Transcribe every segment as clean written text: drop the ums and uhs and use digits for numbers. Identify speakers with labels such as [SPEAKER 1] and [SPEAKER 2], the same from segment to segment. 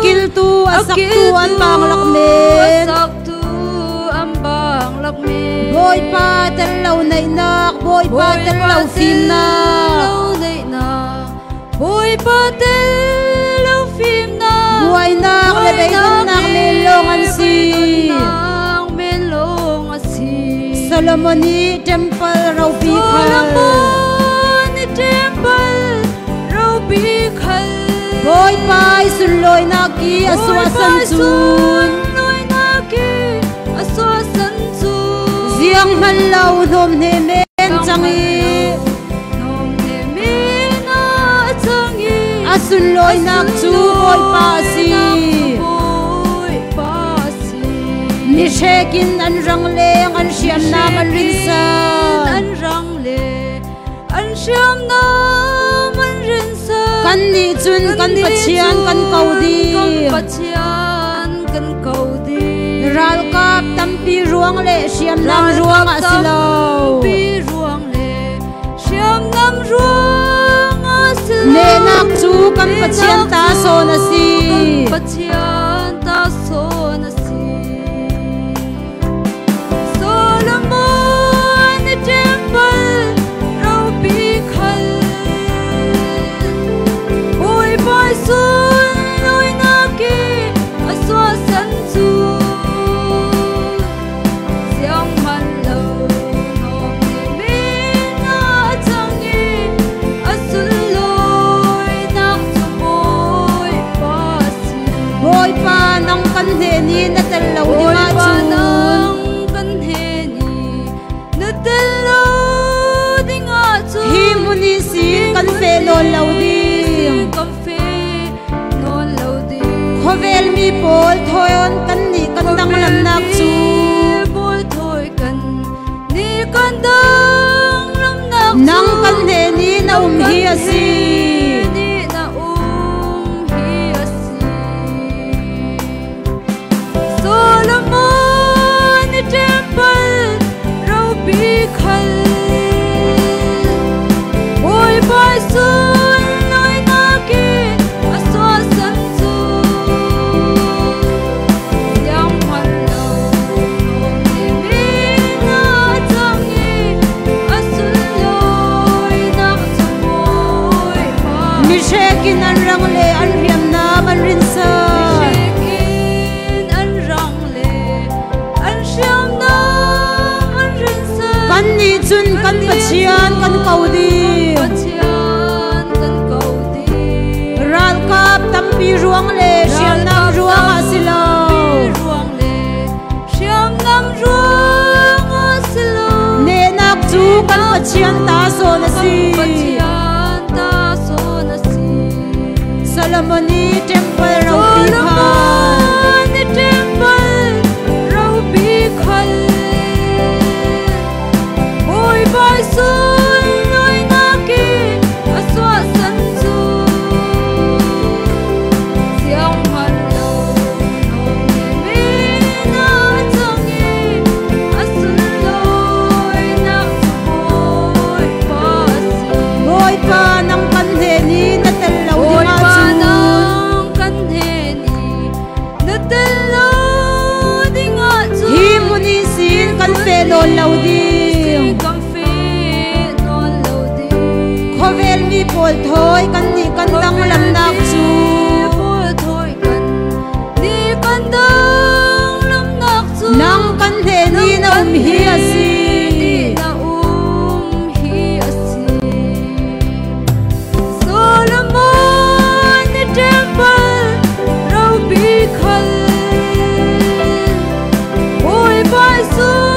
[SPEAKER 1] akil tu asak tu an bang lakmen boy pa tel lau nei nak boy pa tel lau phim na boy pa tel lau phim na boy nak le dei nak melong an si Solomoni temple rau bi khal boy pai sun loi na ki aswa san chun ziang man lau nom ne men changi asun loi nak chu boy pa si ni shekin an rang leng an siam na man rin sa an rang le an siam na man rin sa kan ni chun kan pachian kan kaudi ral kap tampi ruang le siam nam ruang asilo ne nak chu kan pachian ta so na si khovel mi pol thoyon kan ni kan dang lam nak chu pol thoi kan ni kan dang lam nak nang kan he ni na hi asi ni na hi asi Solomon temple rau bi khal boy bai sun loi na ki aswa san chu shekin an rang le an riam na man rin sa shekin an rang le an siam na man rin sa kan ni chun kan pachian kan kaudi ral kap tampi ruang le siam nam ruang asilo ne nak chu kan pachian ta so na si Solomoni temple rau bi khal boy bai sun loi na ki aswa san chu siang man lo me na changi asun loi na boy pa nang kan he ni na tel lau lo loading khovel mi pol thoi kan ni kan dang lam nak chu pol thoi kan ni kan dang lam nak chu nang kan he ni na hi asi hi asi Solomon temple rau bi khal boy bai sun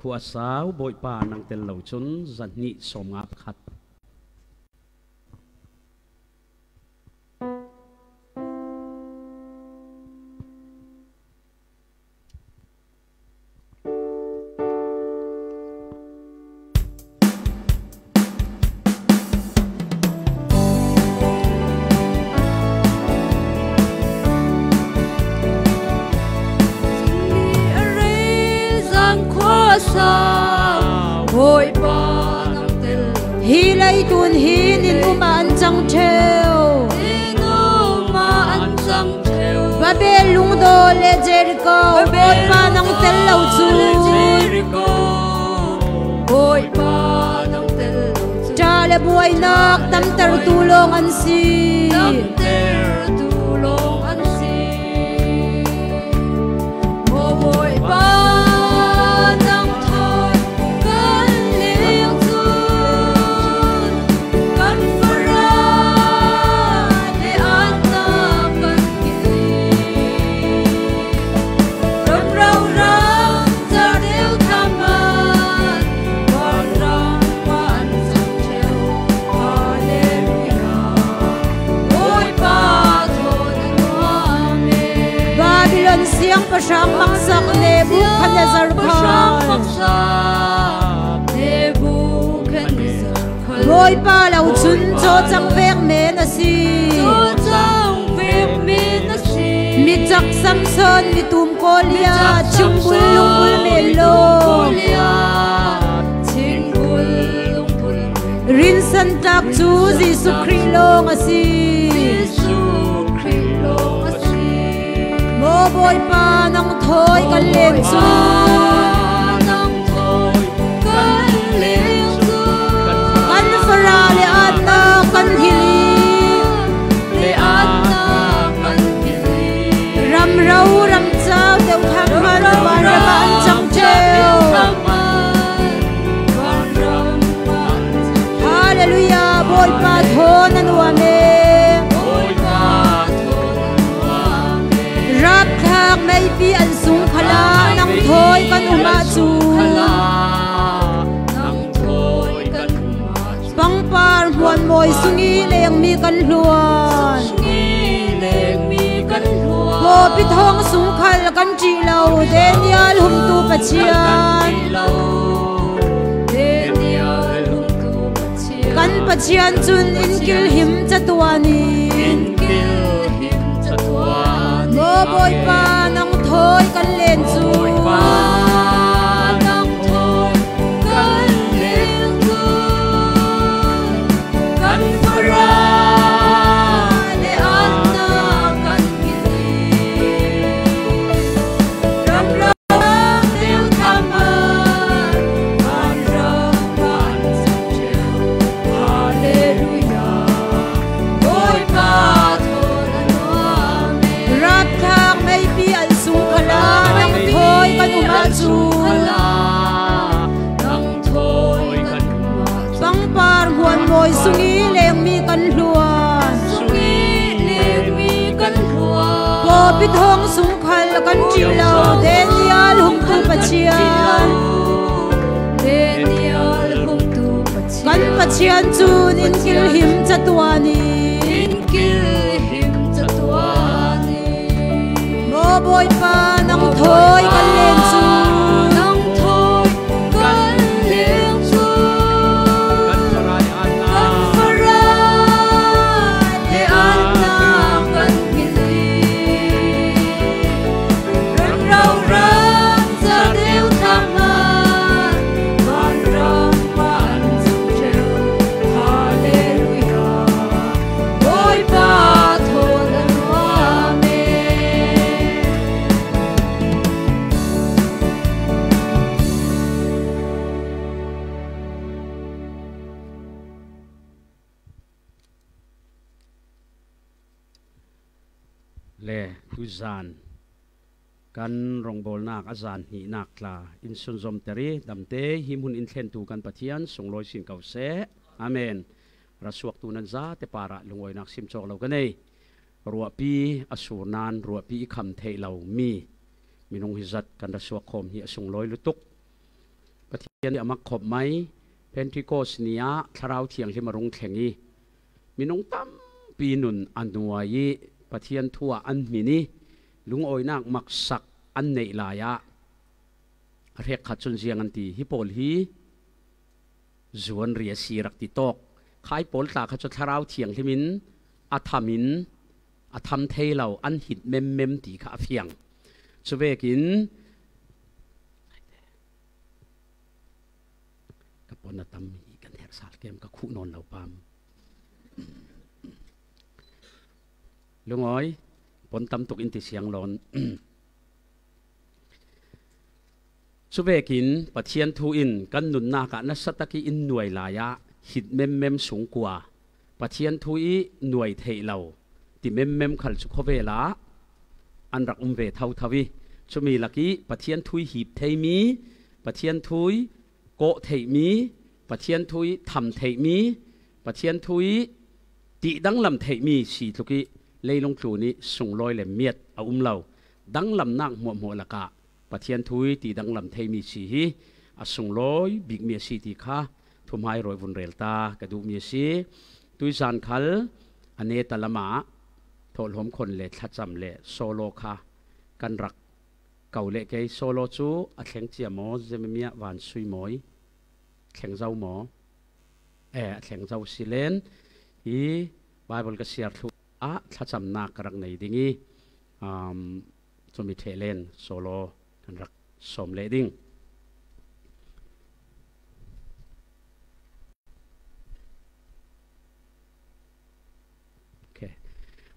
[SPEAKER 1] khua sao bội pa nang tel lo chun zan ni som ngap khat hi lai tun hi nin uma an chang theu Babel lung do le Jericho oi pa nang tel lo chu oi pa nang tel cha le buai nak tam ter tu long an si tam ter tu long an si mo oi pa nang thoi kan liang chu kan fara le an na kan siang pasang maksak Nebuchadnezzar Boy pa lau chun cho chang vek me na si mi chak Samson mi tum kolia chungul lungul melo rin san tak chu Jesu Krilong asi boy pa nang thoi kan leng chu kan fara le anna kan hili ram rau ram chau deu thang man war ban chang cheu hallelujah boy pa thon anwa me mai pi an sung khala nang thoi kan uma chu pang par huan moi sungi leng mi kan hluan bo pi thong sung khal kan chi lo Daniel hum tu pachian kan pachian chun in kil him chatuani boy pa nang thoi kan len chu nang thoi kan len chu kan fara le anna kan kili ram ram deu thamar kan ram kan cheu hallelujah boy pa chu nang thoi kan sang par huan moi sungi leng mi kan hluan bo pi thong sung khal kan chi lo Daniel hum tu pachian kan pachian chun in kil him chatuani mo boy pa nang thoi kan len chu zan kan rong bol nak azan hi nak la in sun zom teri damte him hun in thlen tu kan pathian sungloi sin kau se amen rasuak tu nan za te para lungoi nak sim chok lo kanei ruwa pi asur nan ruwa pi kham thei lo mi minung hizat kan rasuak khom hi sungloi lutuk pathian amak khop mai pentikos nia tharau thiang hi marung thengi minung tam pi nun anuai pathian thua an mini lung oi nak maksak an nei laya rek khatun jiang an ti hi pol hi zuan ria sirak ti tok khai pol ta kha chu tharau thiang himin athamin atham theilo an hit mem ti kha fiang chuvekin kapona tam hi kan her
[SPEAKER 2] สาลเกมก็คู่นอนเราปามลุงอ้อยปนตำตกอินติเสียงร้อนสุเวกินปะเทียนทูอินกันหนุนนากะนัสตะกีอินหน่วยลายะหิดเมมสูงกว่าปะเทียนทูอีหน่วยเทเราติเมมขัลสุขเวลาอันรักเวเท่าทวีชุมีลักีปะเทียนทุยหีบเทมีปะเทียนทุยโกเทมีปะเทียนทุยทำเทมีปะเทียนทุยติดังลำเทมีสีทุกีเลยลงครูนี้ส่งลอยเหลมเมียดเอาเราดังลำนักหัวละกะปะเทียนทุยติดังลำเทมีสีฮีอาส่งลอยบิกเมียสีติค่ะทุมไฮรอยวุนเรลตากระดูเมียสีตุยจานคัลอันเนตละมาโทลหมคนเล็ดทัดจำเล็ดโซโลค่ะกันรักเก่าเล็กไอโซโลจูอัดแข็งเจียหมอจะไม่มีหวานซุยหมอยแข็งเจ้าหมอแข็งเจ้าสิเลนฮีไบเบิลก็เสียทุถ้าจำนักรักในดิ้งจะมีเทเลนโซโลกันรักสมเลดิ้ง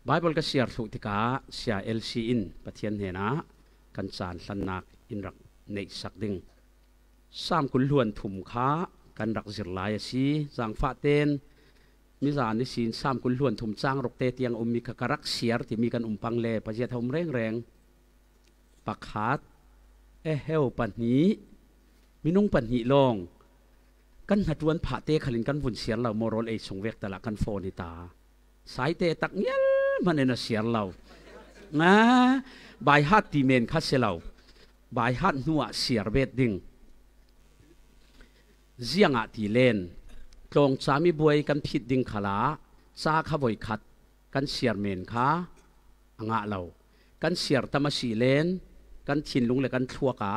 [SPEAKER 2] ไบเบิลก็เสียทุกที่กาเสียเอลซีอินปะเทียนเฮนะกันจานสันนักอินรักในสักดิ้งสามกุลล้วนถุ่มค้ากันรักจิรลายสีจางฟ้าเต้นมิจานิสินสามกุลล้วนถุ่มจางรกเตเตียงมีกรักเสียที่มีกันปังเล่ปะเจทมแรงปักขาดเฮลปันนี้มินุ่งปันนี้ลองกันหัดวันผ่าเตขลินกันวุ่นเสียเราโมโรลสงเวกแต่ละกันโฟนิตาสายเตตักเงี้ยมันเอ็นเสียเราบายฮัดตีเมนคัสเซลาบายฮัดนัวเสียเบดดิ้งเจียงอาตีเลนตรงสามีบวยกันผิดดิ้งขลาซาขบวยขัดกันเสียเมนค่ะงะเรากันเสียตามสีเลนกันชินลุงเลยกันทัวกะ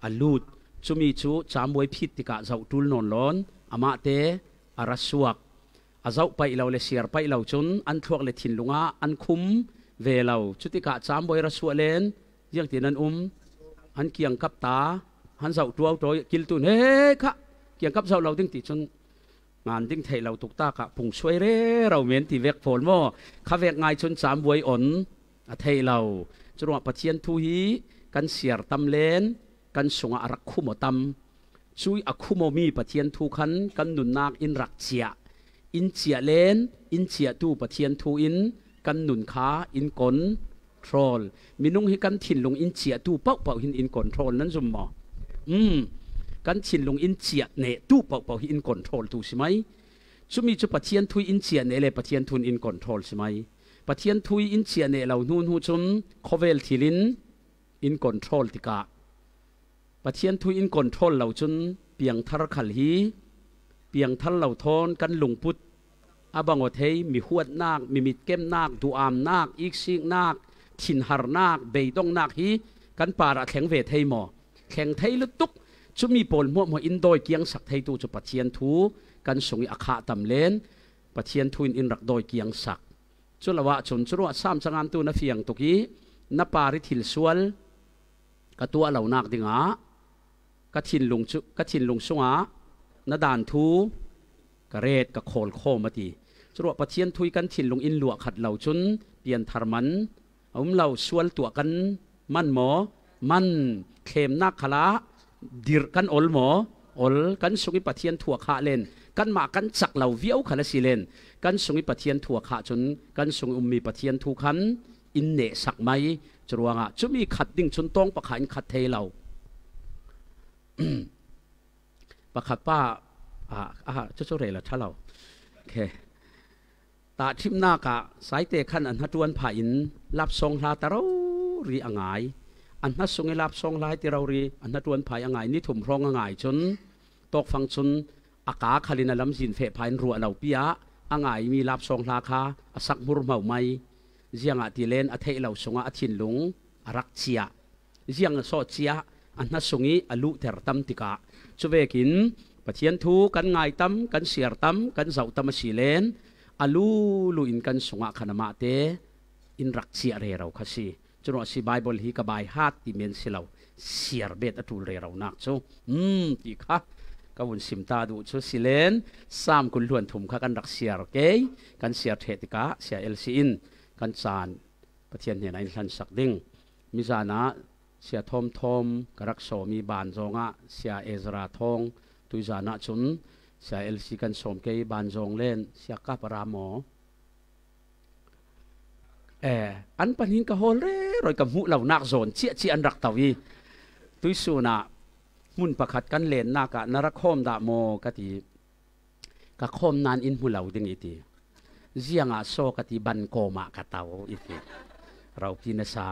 [SPEAKER 2] อลูดจุมีจูจามบวยผิดติกะเจ้าตุลนนล้นอามาเตอารัสวกอาเจ้าไปเราเลยเสียไปเราจนอันทัวกเลยชินลุงะอันคุมเวลาจุติกะจามบวยรัสวเลนยังที่นั้นอันเกียงกับตาหันเจ้าตัวกิลตุนเฮ้ค่ะเกียงกับเจ้าเราดิ้งติจนงานดิ้งไทยเราตุกตากะผงช่วยเร่เราเหม็นที่เวกโฟลโม่ข้าเวกไงจนจามบวยอ่อนไทยเราจนว่าปะเทียนทุยกันเสียตำเลนกันสงอารักคุโมตำช่วยอักคุโมมีปะเทียนทุขันกันหนุนนักอินรักเจียอินเจียเลนอินเจียตูปะเทียนทุอินกันหนุนขาอินกอนโทรลมีนุ่งให้กันถิ่นลงอินเจียตูเป่าหินอินกอนโทรลนั้นสมมอกันถิ่นลงอินเจียเนตูเป่าหินอินกอนโทรลตูใช่ไหมชุมีจุปะเทียนทุยอินเจียเนเลยปะเทียนทุนอินกอนโทรลใช่ไหมปะเทียนทุยอินเจียเนเรานูนหูจุนโคเวลทิลินอินคอนโทรลติกะปะเทียนทุยอินคอนโทรลเราจนเปียงทาร์ขัลฮีเปียงทัลเราทอนกันหลงพุทธอาบังวเทยมีหวดนาคมีมิดเก็มนาคดูอามนาคอีกซิกนาคถินหารนาคเบยดงนาคฮีกันป่าระแข็งเวทเทยหมอแข็งเทยลุตุกชุมีปนมัวอินโดยเกียงสักเทยตูจุปะเทียนทูกันสงอาคาตำเลนปะเทียนทุยอินรักโดยเกียงสักจุลวะชนจุลวะสามสังานตูนเฟียงตุกี้นปาริทิลสวลกตัวเหล่านักดิงากทินลงสงานดานทูกระเรดกระโคลโคมาตีจุลวะปะเทียนทุยกันทินลงอินหลวกขัดเหล่าจุนเปลี่ยนธรรมันเหล่าสวลตัวกันมันหมอมันเข็มนักขลาดิรกันอลหมออลกันสงิปะเทียนถั่วขาเลนกันมากันจักเหล่าเวียวขลาสิเลนกันสงิปะเทียนถั่วขาจนกันสงมีปะเทียนทูขันอินเนสักไหมจรวงจุมีขัดดิ่งชนต้องประคันขัดเทเราประคัดป้าเจ้าเรล่ะท่าเราโอเคตาทิมนากะสายเตะขันอันฮัดวนผ่าอินรับทรงลาตะเรารีอ่างไงอันฮัดทรงให้รับทรงลายที่เรารีอันฮัดวนผ่าอ่างไงนี่ถุ่มรองอ่างไงจนตกฟังจนอากาศขลินลำสินเฟพายรัวเราปียะอ่างไงมีรับทรงลาคาสักมุรเมาไม่เจียงอาทิเลนอาเทเราสงอาทินหลงรักเชียเจียงโซเชียอันนั้นสงีอลุเทอร์ตัมติกะช่วยกินปะเทียนทูกันไงตัมกันเสียร์ตัมกันเจ้าตัมสีเลนอลุลุอินกันสงอาขนามาเตอินรักเชียเรเราคัสีจนว่าสิไบเบิลฮีกบายฮัดติเมนสิเราเสียร์เบตอตุเรเรานักโซตีค่ะ กวุ่นสิมตาดูชุสิเลนสามกุลล้วนถุมค่ะกันรักเสียร์เกยกันเสียร์เทติกาเสียเอลซีอินกันจานประเทศเนี่ยในทันสักดิ้งมิจานะเสียทอมกรักโสมีบานจงะเสียเอซราทองตุยจานะจุนเสียเอลซีกันสมเกยบานจงเล่นเสียกาปรามออันปัญหินกะโฮลเร่รอยกับหูเหล่านักโซนเชี่ยอันรักตาวีตุยสูนะมุนประคัดกันเล่นนักนรกโคมดาโมกติกะโคมนานอินหูเหล่าดึงอีทีเจียงโซกติบันโกมากะเตาอีทีเราพินาซา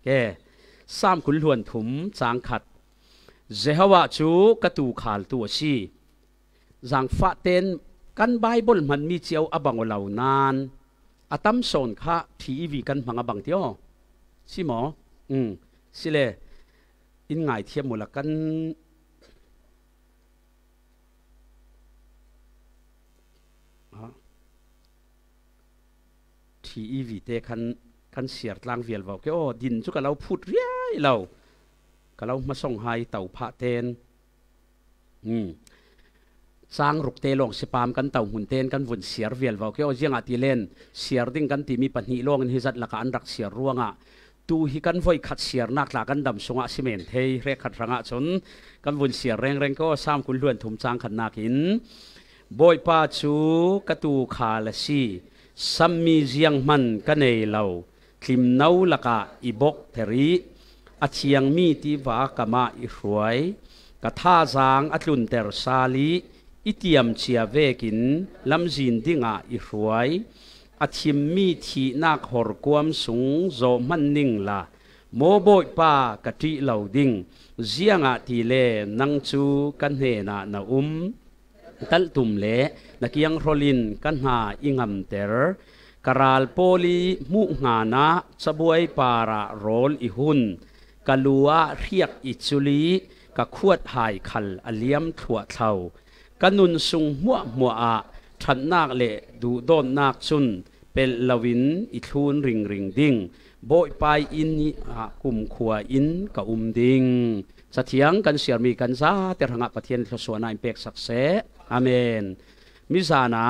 [SPEAKER 2] แกสามขุนล้วนถุมจางขัดเจฮาวะจูกะตูขาลตัวชีจางฟะเตนกันไบเบิลมันมีเจียวอบังเหล่านานอาตัมโซนค่ะทีวีกันพังอบังเดียวสิหมอสิเลอินง่ายเทียมมูลกันทีวีเตกันเสียร์ลางเวียลว่าโอ้ดินจุกเราพูดเรียเราก็เรามาส่งให้เต่าพระเตนสร้างรุกเตลงสิปามกันเต่าหุ่นเตนกันวุ่นเสียร์เวียลว่าโอ้ยังอาทิเลนเสียร์ดิ้งกันที่มีปัญหาลงหิจัดละกันรักเสียร์ร่วงตูฮิกันไว้ขัดเสียร์นักละกันดำสงะซีเมนเทเรขัดรังจนกันวุ่นเสียร์แรงก็สามคุณล้วนถุมจางขันนักหินบอยป้าจูกระตูขาลซีซัมมีเจียงมันกันเอเหล่าคลิมเนาละกะอีบกเทรีอาเชียงมีที่ว่ากะมาอีรวยกะท่าจางอัตลุนเตอร์ซาลีอิเตียมเชียเวกินลำจินดิ่งอีรวยอาชิมมีที่นักหอร์กวมสูงโจมันนิ่งละโมบอยป้ากะทิเหล่าดิ่งเจียงทีเลนังจูกันเฮนาตัลตุมเลนักยังโรลินกันหาอิงามเตอร์กราลโพลีมุงานะสบวยปาระโรลอิหุนกะลัวเรียกอิจุลีกะขวดหายขัลอเลียมถั่วเท่ากันนุนสุงมัวอาฉันนักเละดูโดนนักซุนเป็นลวินอิทูนริงดิ่งโบยไปอินกุมขัวอินกะดิ่งสะเทียงกันเสียมีกันซาเตระงะประเทศสวนนายเปกสักเสอาเมนมิซานา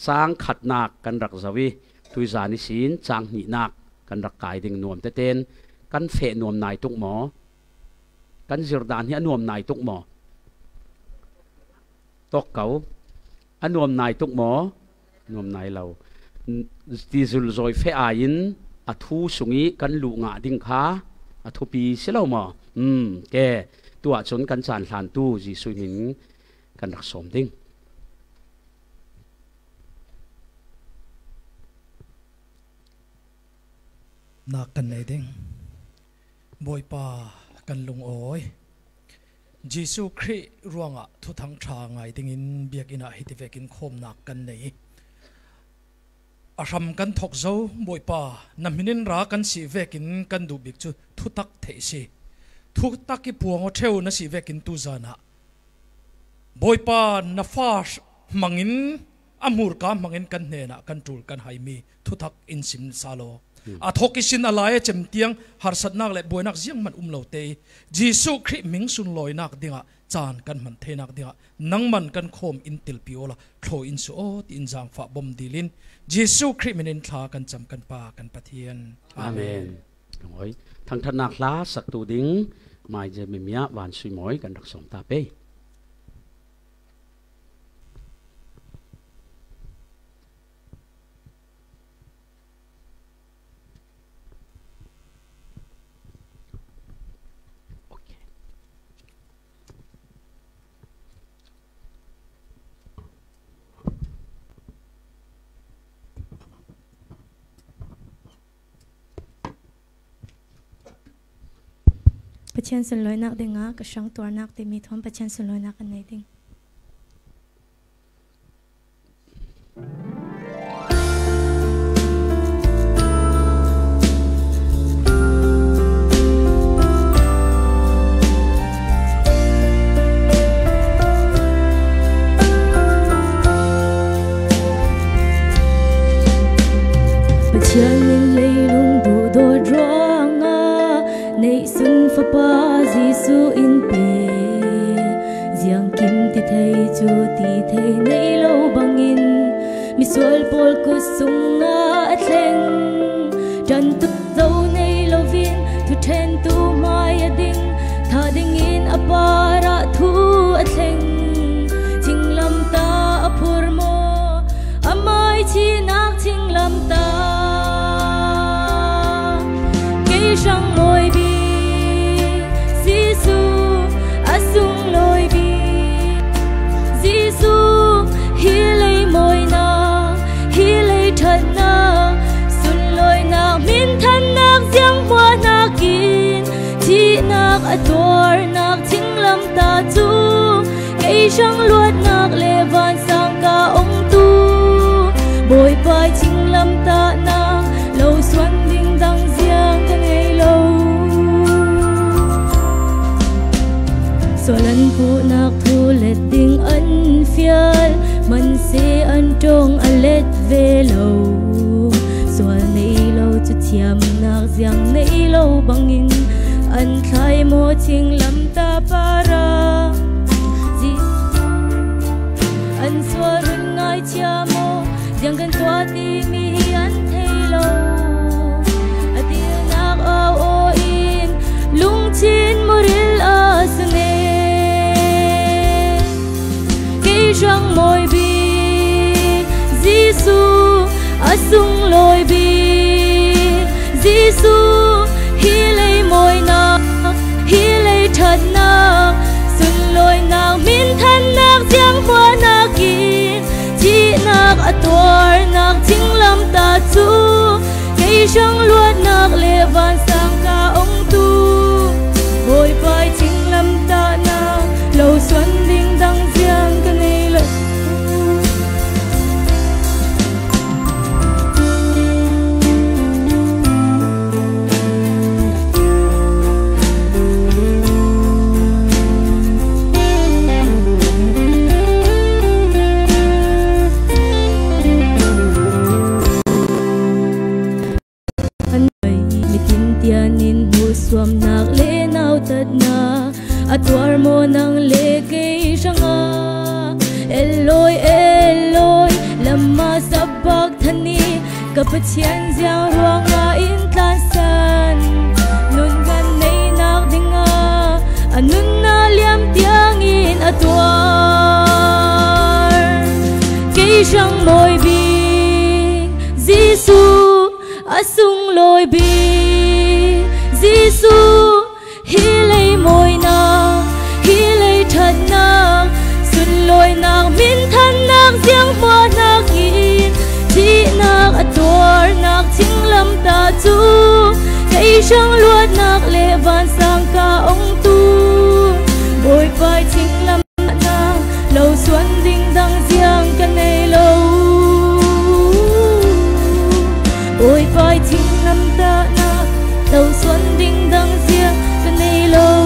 [SPEAKER 2] สร้างขัดนักกันรักสวีตุยจานิสินจางหนีนักกันรักกายดิ่งนวมเตนกันเฟนวมนายตุกหมอกันจิรดานที่นวมนายตุกหมอตกเก่าอันนวมนายตุกหมอนวมนายเราดิจุลจอยเฟอายินอัทูสุงีกันลุงะดิ่งขาอัทูปีเสลาหมอแกตัวชนกันจานหลานตู้จีสุนินกันรักสมดิ่ง
[SPEAKER 3] นักกันในดิ่งบอยป่ากันลงโอยยิสุคริร่วงทุทั้งชาไงดิ่งอินเบียกินฮิติเวกินโคมนักกันในอารมณ์กันทกเจ้าบอยป่านำมินินรักกันสีเวกินกันดูบิกจูทุตักเทสีทุตักกิพวงเทวนัสีเวกินตุจานะบอยป่านฟาสมังอินอามูร์กามังอินกันเนนะกันจูลกันไฮมีทุตักอินสินซาโลอาทกิสินอะไรเจมเตียงหาสัตนักเล็บวยนักเสียงมันเหล่าเตยยิสุคริมิงสุนลอยนักดิ่งจานกันมันเทนักดิ่งนังมันกันโคมอินติลปิโอละโคอินสุโอติอินจางฝาบอมดิลินยิสุคริมินินทากันจำกันปากันปะเทียนอาเมน
[SPEAKER 2] โอ้ยทางธนาคลาสักตูดิ่งไม่จะมีเมียหวานสุยหมอยกันรักสมตาเป้
[SPEAKER 1] ประชันสุนลอยนักเด้งกระชังตัวนักที่มีท้องประชันสุนลอยนักกันไหนดิ้ง Giang
[SPEAKER 4] bol ko sunga atleng dan tu dau nei lovin tu then tu mai ading tha ding in apara thu atleng thinglam ta apur mo amai chi nak thinglam ta ke sang moi bi Giêsu asung loi bi Giêsu hi lei moi na hi lei that na sun loi na min than nak giang bua na kin chi nak ator nak thinglam ta chu kei sang luat nak le van sang ka ong tu boi pai thinglam ta na lo swan ding dang giang ka nei lo solan ku nak thu let ding an fial man se an tong a let ve lo swal nei lo chu thiam nak giang nei lo bangin an thlai mo thinglam ta para ji an swarun ngai chiamo giang kan tua ti mi an thei lo atil nak au o in lung chin moril asne ke jang moi bi Giêsu asung loi bi Giêsu hi lei moi na hi lei that na sun loi na min than nak giang bua na kin chi nak ator nak thinglam ta chu kei sang luat nak le van sang ka ong tu boi pai thinglam ta na lo swan ding dang giang ka nei lo swam nak le nau tat na atwar mo nang le kei sanga Eloi Eloi lama sabak thani kapathian jiang ruanga in tlan san nun gan nei nak dinga anun na liam tiang in atwar kei sang moi bi Giêsu asung loi bi Giêsu hi lei moi na hi lei that na sun loi nak min than nak giang bua na kin chi nak ator nak thinglam ta chu kei sang luat nak le van sang ka ong tu boi pai thinglam na lo swan ding dang giang ka nei lo boi pai thinglam ta na lo xuân ding dang riêng cho nay lâu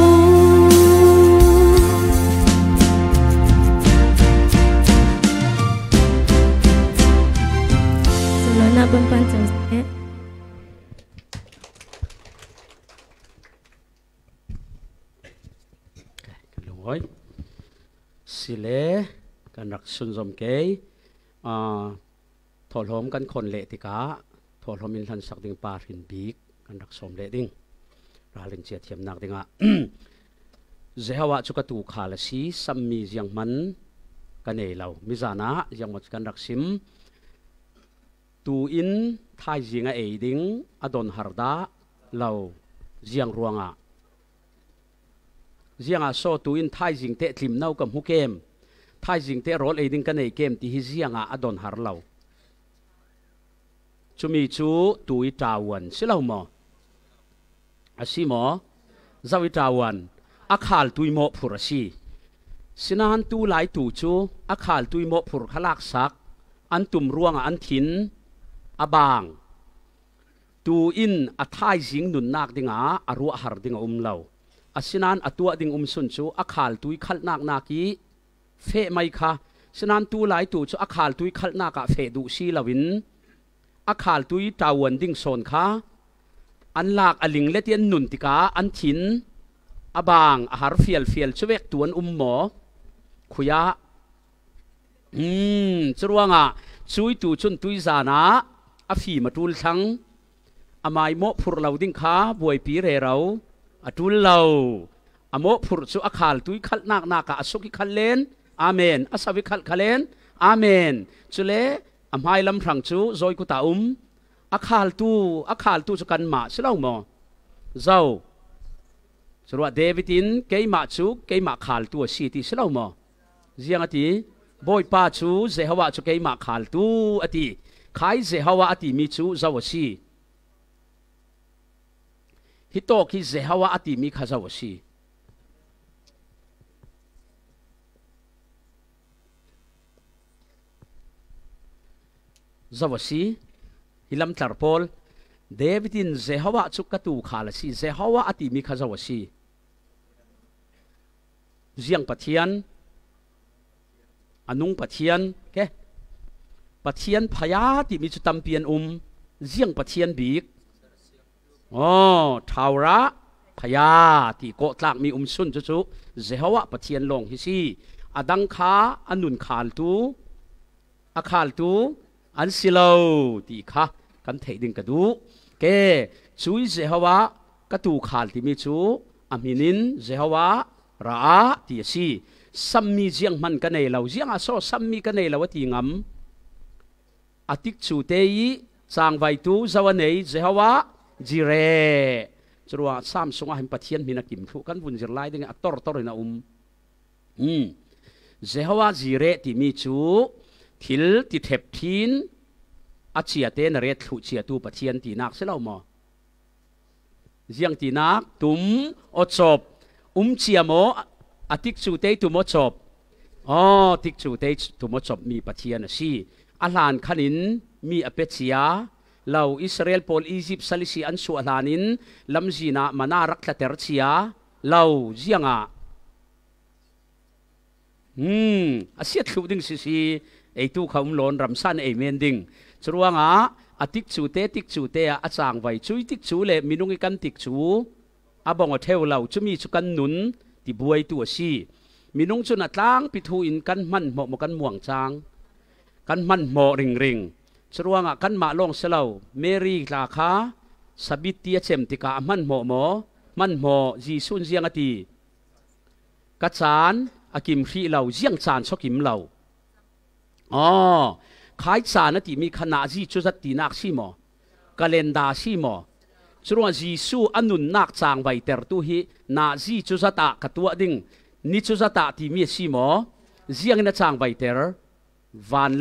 [SPEAKER 4] solo na ban pan chang se
[SPEAKER 2] kan loi sile kan rak sun zom ke thol hom kan khon le tika thol hom in than sak ding pa rin bik kan rak som le ding ralin chia thiam nak dinga zehawa chukatu khala si sammi jiang man kanei lo mizana yang mot kan rak sim tu in thai jinga e ding adon harda lo jiang ruanga jianga so tu in thai jing te tlim nau kam hu kem thai jing te rol e ding kanei kem ti hi jianga adon har lo chumi chu tu i tawan silo mo asimo zawi tawan akhal tuimo phurasi sinan tu lai tu chu akhal tuimo phur khalak sak antum ruanga an thin abang tu in athai jing nun nak dinga aru har dinga umlo asinan atua ding sun chu akhal tui khal nak naki fe mai kha sinan tu lai tu chu akhal tui khal naka fe du si lawin akhal tui tawan ding son kha an lak aling letian nun tika an thin abang ahar fiel chuwek tuan mo khuya churuanga ช่วยตูจุนตุยจานะอฟีมาตุลทั้งอามายโมพุรเราดิ้งขาบวยปีเรเราอตุลเราอโมพุรสุอาคาลตุยขัดนักกะอสุกิขัดเลนอาเมนอสวิขัดขัดเลนอาเมนจุเลอามายลำพรังจูโอยกุตาอาคาลตูจุกันมาสิเล่าโมเจ้าสรุปเดวิดินเกยมาจูเกยมาคาลตัวสิติสิเล่าโมเจียงอติบอยป้าจูเจฮาวะจูเกยมาคาลตูอติขายเจฮาวะอติมีจูเจ้าสิฮิโตคิเจฮาวะอติมีข้าเจ้าสิเจ้าสิฮิลัมตาร์พอลเดวิดินเจฮาวะจุกตูขาลสิเจฮาวะอติมีข้าเจ้าสิเจียงปะเทียนอนุงปะเทียนแกปะเทียนพยาติมีจุดตำเปียนเจียงปะเทียนบีกทาวระพยาติโกตลากมีสุนจุเจฮาวะปะเทียนลงฮิซีอดังคาอนุนขาลตูอาคาลตูอันสิโลตีค่ะกันเทดิงกระดูเกช่วยเจฮาวะกระตูขาลที่มีจูอามินินเจฮาวะราตีซีสัมมีเจียงมันกันในเราเจียงอาโซสัมมีกันในเราว่าตีงำอติกจูเตยจางไวตูจาวเนยเจฮาวะจีเรจรัวสามสงฆ์หิมปะเทียนมีนักกิมทุกันบุญจิรไลดึงอัตตอร์เลยนะเจฮาวะจีเรตีมีจูทิลติเทปทินอาเชียเตนเรตถุเชียตูปะเทียนตีนักเสลาหมอเจียงตีนักตุมอดศพเชียโมอติกจูเตตุมอดศพติกจูเตตุมอดศพมีปะเทียนสิอาลานขันินมีอเปเชียเราอิสราเอลโพลอียิปต์สลิซีอันสุอาลานินลำจีนามานารักละเตอร์เชียเราเจียงอาเซียทุดิ้งสิไอตูเขาหลอนรำซันไอเมนดิ้งจรวงอติกจูเตอาจางไว้ช่วยติกจูเลมินุงกันติกจูอาบองเทวเราจะมีจุกันหนุนติบวยตัวซีมินุงจุนัดล้างปิทูอินกันมันหมอกกันม่วงจางกันมันหมอริงจรวงกันมาลงเสลาเมรีลาคาสบิตเตียเชมติกามันหมอมันหมอจีซุนเจียงตีกัจจานอากิมรีเราเจียงจานชกิมเราขายจานที่มีขนาดจีจุดตีนักซีโมกาเลนดาซีโมจรวงจีซูอันนุนนักจางไวเตอร์ตุฮีนาจีจุดตากตัวดิ่งนิจุดตาที่มีซีโมเจียงนักจางไวเตอร์วัน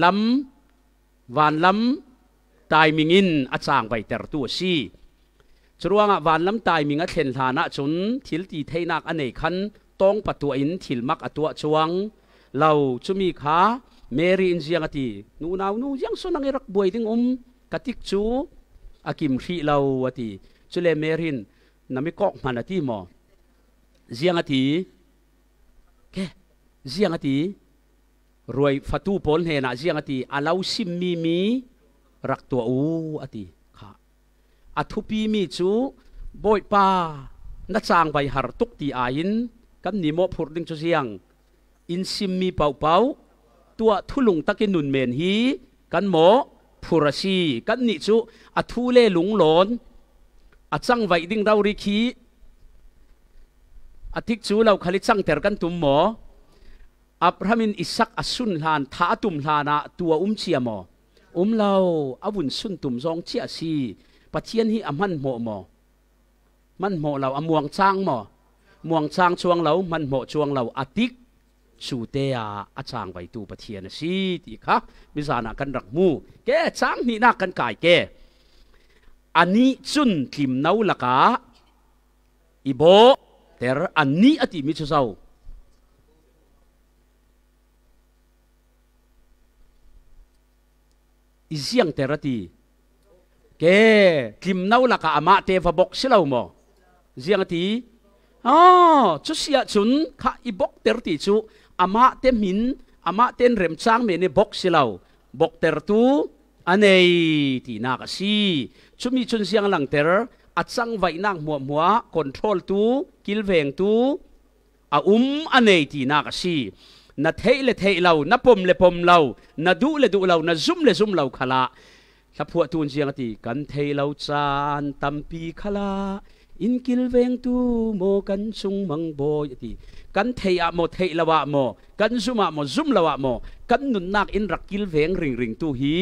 [SPEAKER 2] ลำตายมิงินอาจางไวเตอร์ตัวซีจรวงวันลำตายมิงอัดเห็นฐานะจนทิลตีเทนักอันไหนขันต้องปัตัวอินทิลมักอัตัวจวงเราจะมีขาเมรีอินเจียงตีนูนาวนูยังส่วนนังรักบวยดิ้งกติกจูอากิมรีเราตีจุเลเมรินนามิกอกมันตีหมอเจียงตีแกเจียงตีรวยฟัตูปนเฮนะเจียงตีอาลาวซิมมีรักตัวตีค่ะอัทุปีมีจูบอยป้านัดจางไปหาตุกตีอายินกันนิโมพูดดิ้งจุเจียงอินซิมมีเป่าตัวทุลุงตะกินนุนเมนฮีกันหมอพูรชีกันนิจูอัทุเลลุงหลอนอัจังไว้ดิ้งเราริคีอัติกจูเราขลิจังเตอร์กันตุมหมออับรามินอิสักอสุนลานท้าตุมลานะตัวเชียหมอเราอาวุนสุนตุมซองเชียซีปัจเจียนฮีอามันหมมันหมเราอมวงจางหมมวงจางช่วงเรามันหมช่วงเราอติกสูเตียอาจางไว้ตูปะเทียนสิที่ค่ะมิจานากันรักมูแกจางนี่นักกันกายแกอันนี้จุนทิมนาละกาอีโบแต่อันนี้อติมิจุเจ้าอีเสียงแต่ละทีแกทิมนาละกาอามาเทฟบกสิเราโมเสียงทีจุเสียจุนข้าอีบกเตอร์ติจูอามาเต็มหินอามาเต็มเรมจางเมเนบกสิเราบกเตอร์ตูอันเนที่นักสีจุมีจุนเสียงหลังเตอร์อัดสังไว้นางมัวคอนโทรลตูกิลเวงตูอันเนที่นักสี na thei le thei lo na pom le pom lo na du le du lo na zum le zum lo khala sa phua tun siang ati kan thei lo chan tampi khala in kil veng tu mo kan sung mang boy ati kan thei a mo thei lawa mo kan zuma mo zum lawa mo kan nun nak in rak kil veng ring ring tu hi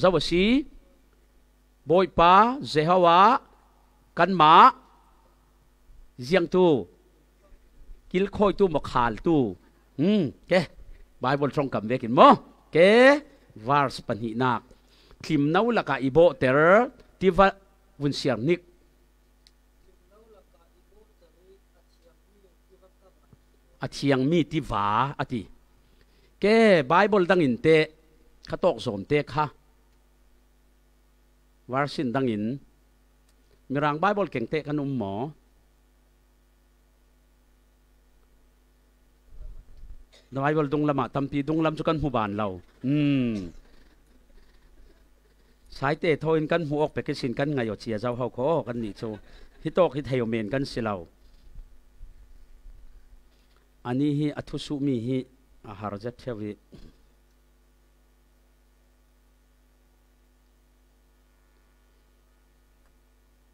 [SPEAKER 2] zawasi boy pa zehawa kan ma ziang tu kil khoi tu mo khal tu ke Bible trong kam vekin mo ke verse panhi nak thim nau laka ibo ter tiva vun siar nik athiang mi tiva ati ke Bible dangin te khatok zom te kha versin dangin mirang Bible keng te kanum mo na Bible dung lama tampi dung lam chu kan hu ban lo sai te thoin kan hu ok pe ke sin kan ngai o chia zau hau kho kan ni chu hi tok hi theu men kan silau ani hi athu su mi hi a harja thewi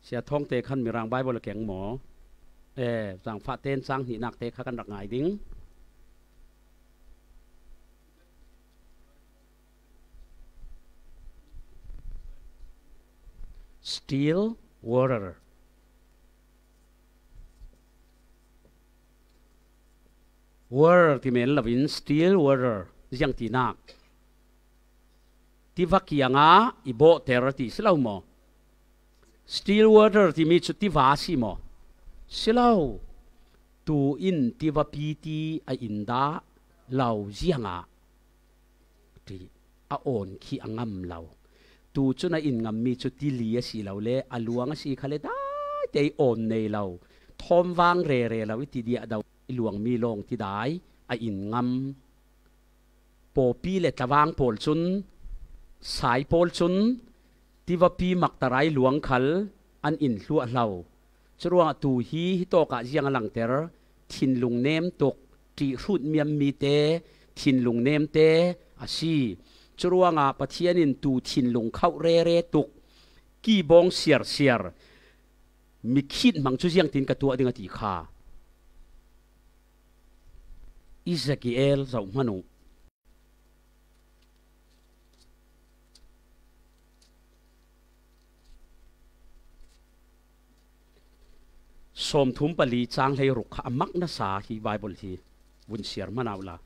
[SPEAKER 2] sia thong te khan mirang Bible keng mo sang pha ten sang hi nak te kha kan rak ngai ding still water ti men lavin still water yang ti nak ti vakianga ibo terati silau mo still water ti mi chu ti va si mo silau tu in ti va pi ti a inda lau zianga ti a on khi angam lau tu chu na in ngam mi chu ti li a si lo le aluang a si khale da te on nei lo thom wang re re lo ti dia daw luang mi long ti dai a in ngam po pi le tawang pol chun sai pol chun ti wa pi mak tarai luang khal an in hlu a hlau churuang tu hi to ka jiang lang ter thin lung nem tok ti hrut miam mi te thin lung nem te a si churuanga pathianin tu thin lung khau re re tuk ki bong siar siar mi khit mang chu jiang tin ka tu ading ati kha Ezekiel zau manu som thum pali chang lei ruk kha amak na sa hi Bible hi bun siar manawla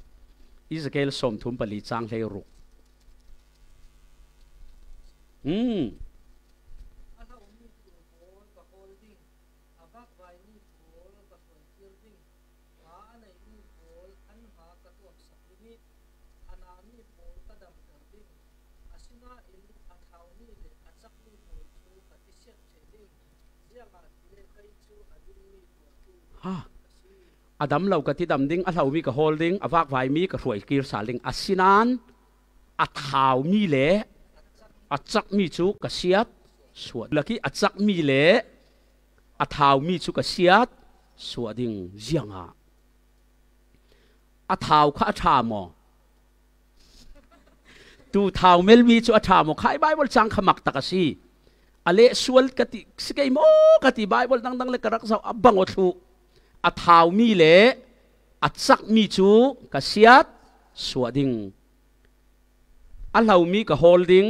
[SPEAKER 2] Ezekiel som thum pali chang lei ruk Adam lau ka ti dam ding a lau mi ka holding avak vai mi ka ruai kir saling asinan athau mi le achak mi chu ka siat suat laki achak mi le athau mi chu ka siat suading zianga athau kha atha mo tu thau mel mi chu atha mo khai Bible chang khamak takasi ale sual kati sikay mo kati Bible dang dang le karak sa abang othu athau mi le achak mi chu ka siat suading alau mi ka holding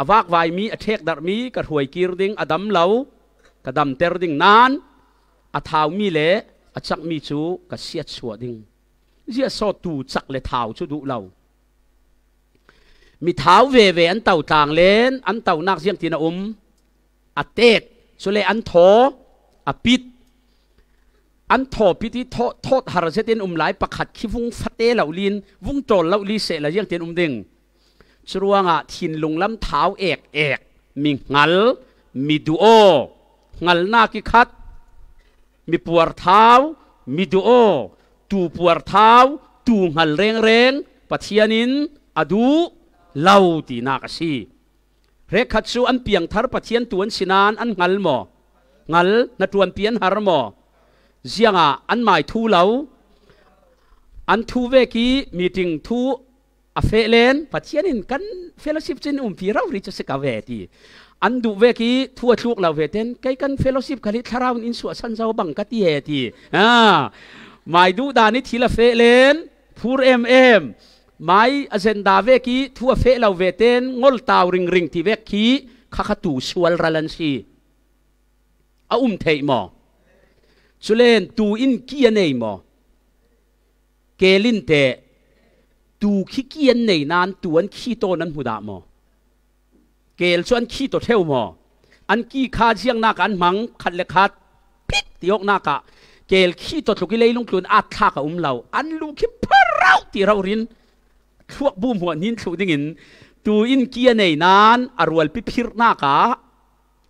[SPEAKER 2] avak vai mi athek dar mi ka huai kir ding adam lau ka dam ter ding nan athau mi le achak mi chu ka siat suading zia so tu chak le thau chu du lau mi thau ve ve an tau tang len an tau nak jiang tina atek chule an tho apit an tho piti thot har setin lai pakhat khivung fate laulin vung tol lauli se la jiang tin ding churuanga thin lunglam thau ek ek mi ngal mi duo ngal na ki khat mi puar thau mi duo tu puar thau tu ngal reng reng pathianin adu lau ti na ka si rekhat chu an piang thar pathian tuan sinan an ngal mo ngal na tuan pian har mo zianga an mai thu lau อันทูเวกีมีติงทูอเฟเลนปัจเจียนินกันเฟลชิปจินพีเราริจสกาเวตีอันดูเวกีทัวทุกเราเวเทนไกกันเฟลชิปคลิทาราวอินสวสันเจ้าบังกตีเอตีไม่ดูดานิทีละเฟเลนพูร์ไม่อเจนดาเวกีทัวเฟเราเวเทนงอลตาวริงที่เวกีข้าขตูสวลรัลันซีเทยมอสุเลนตูอินกียนเนยมอเกลินเตตูขี้เกียนในนานตัวอันขี้โตนั้นหูดามอเกลส่วนขี้โตเทวมออันกี้ขาเชียงนากันมังขัดเล็กขัดพิษตีออกนากะเกลขี้โตถูกเลยลงทุนอาทากะเราอันลูกขี้พะเราที่เราเรียนทั่วบูมหัวนินถูกดิ่งตูอินเกียนในนานอรวลพิพิรนากะ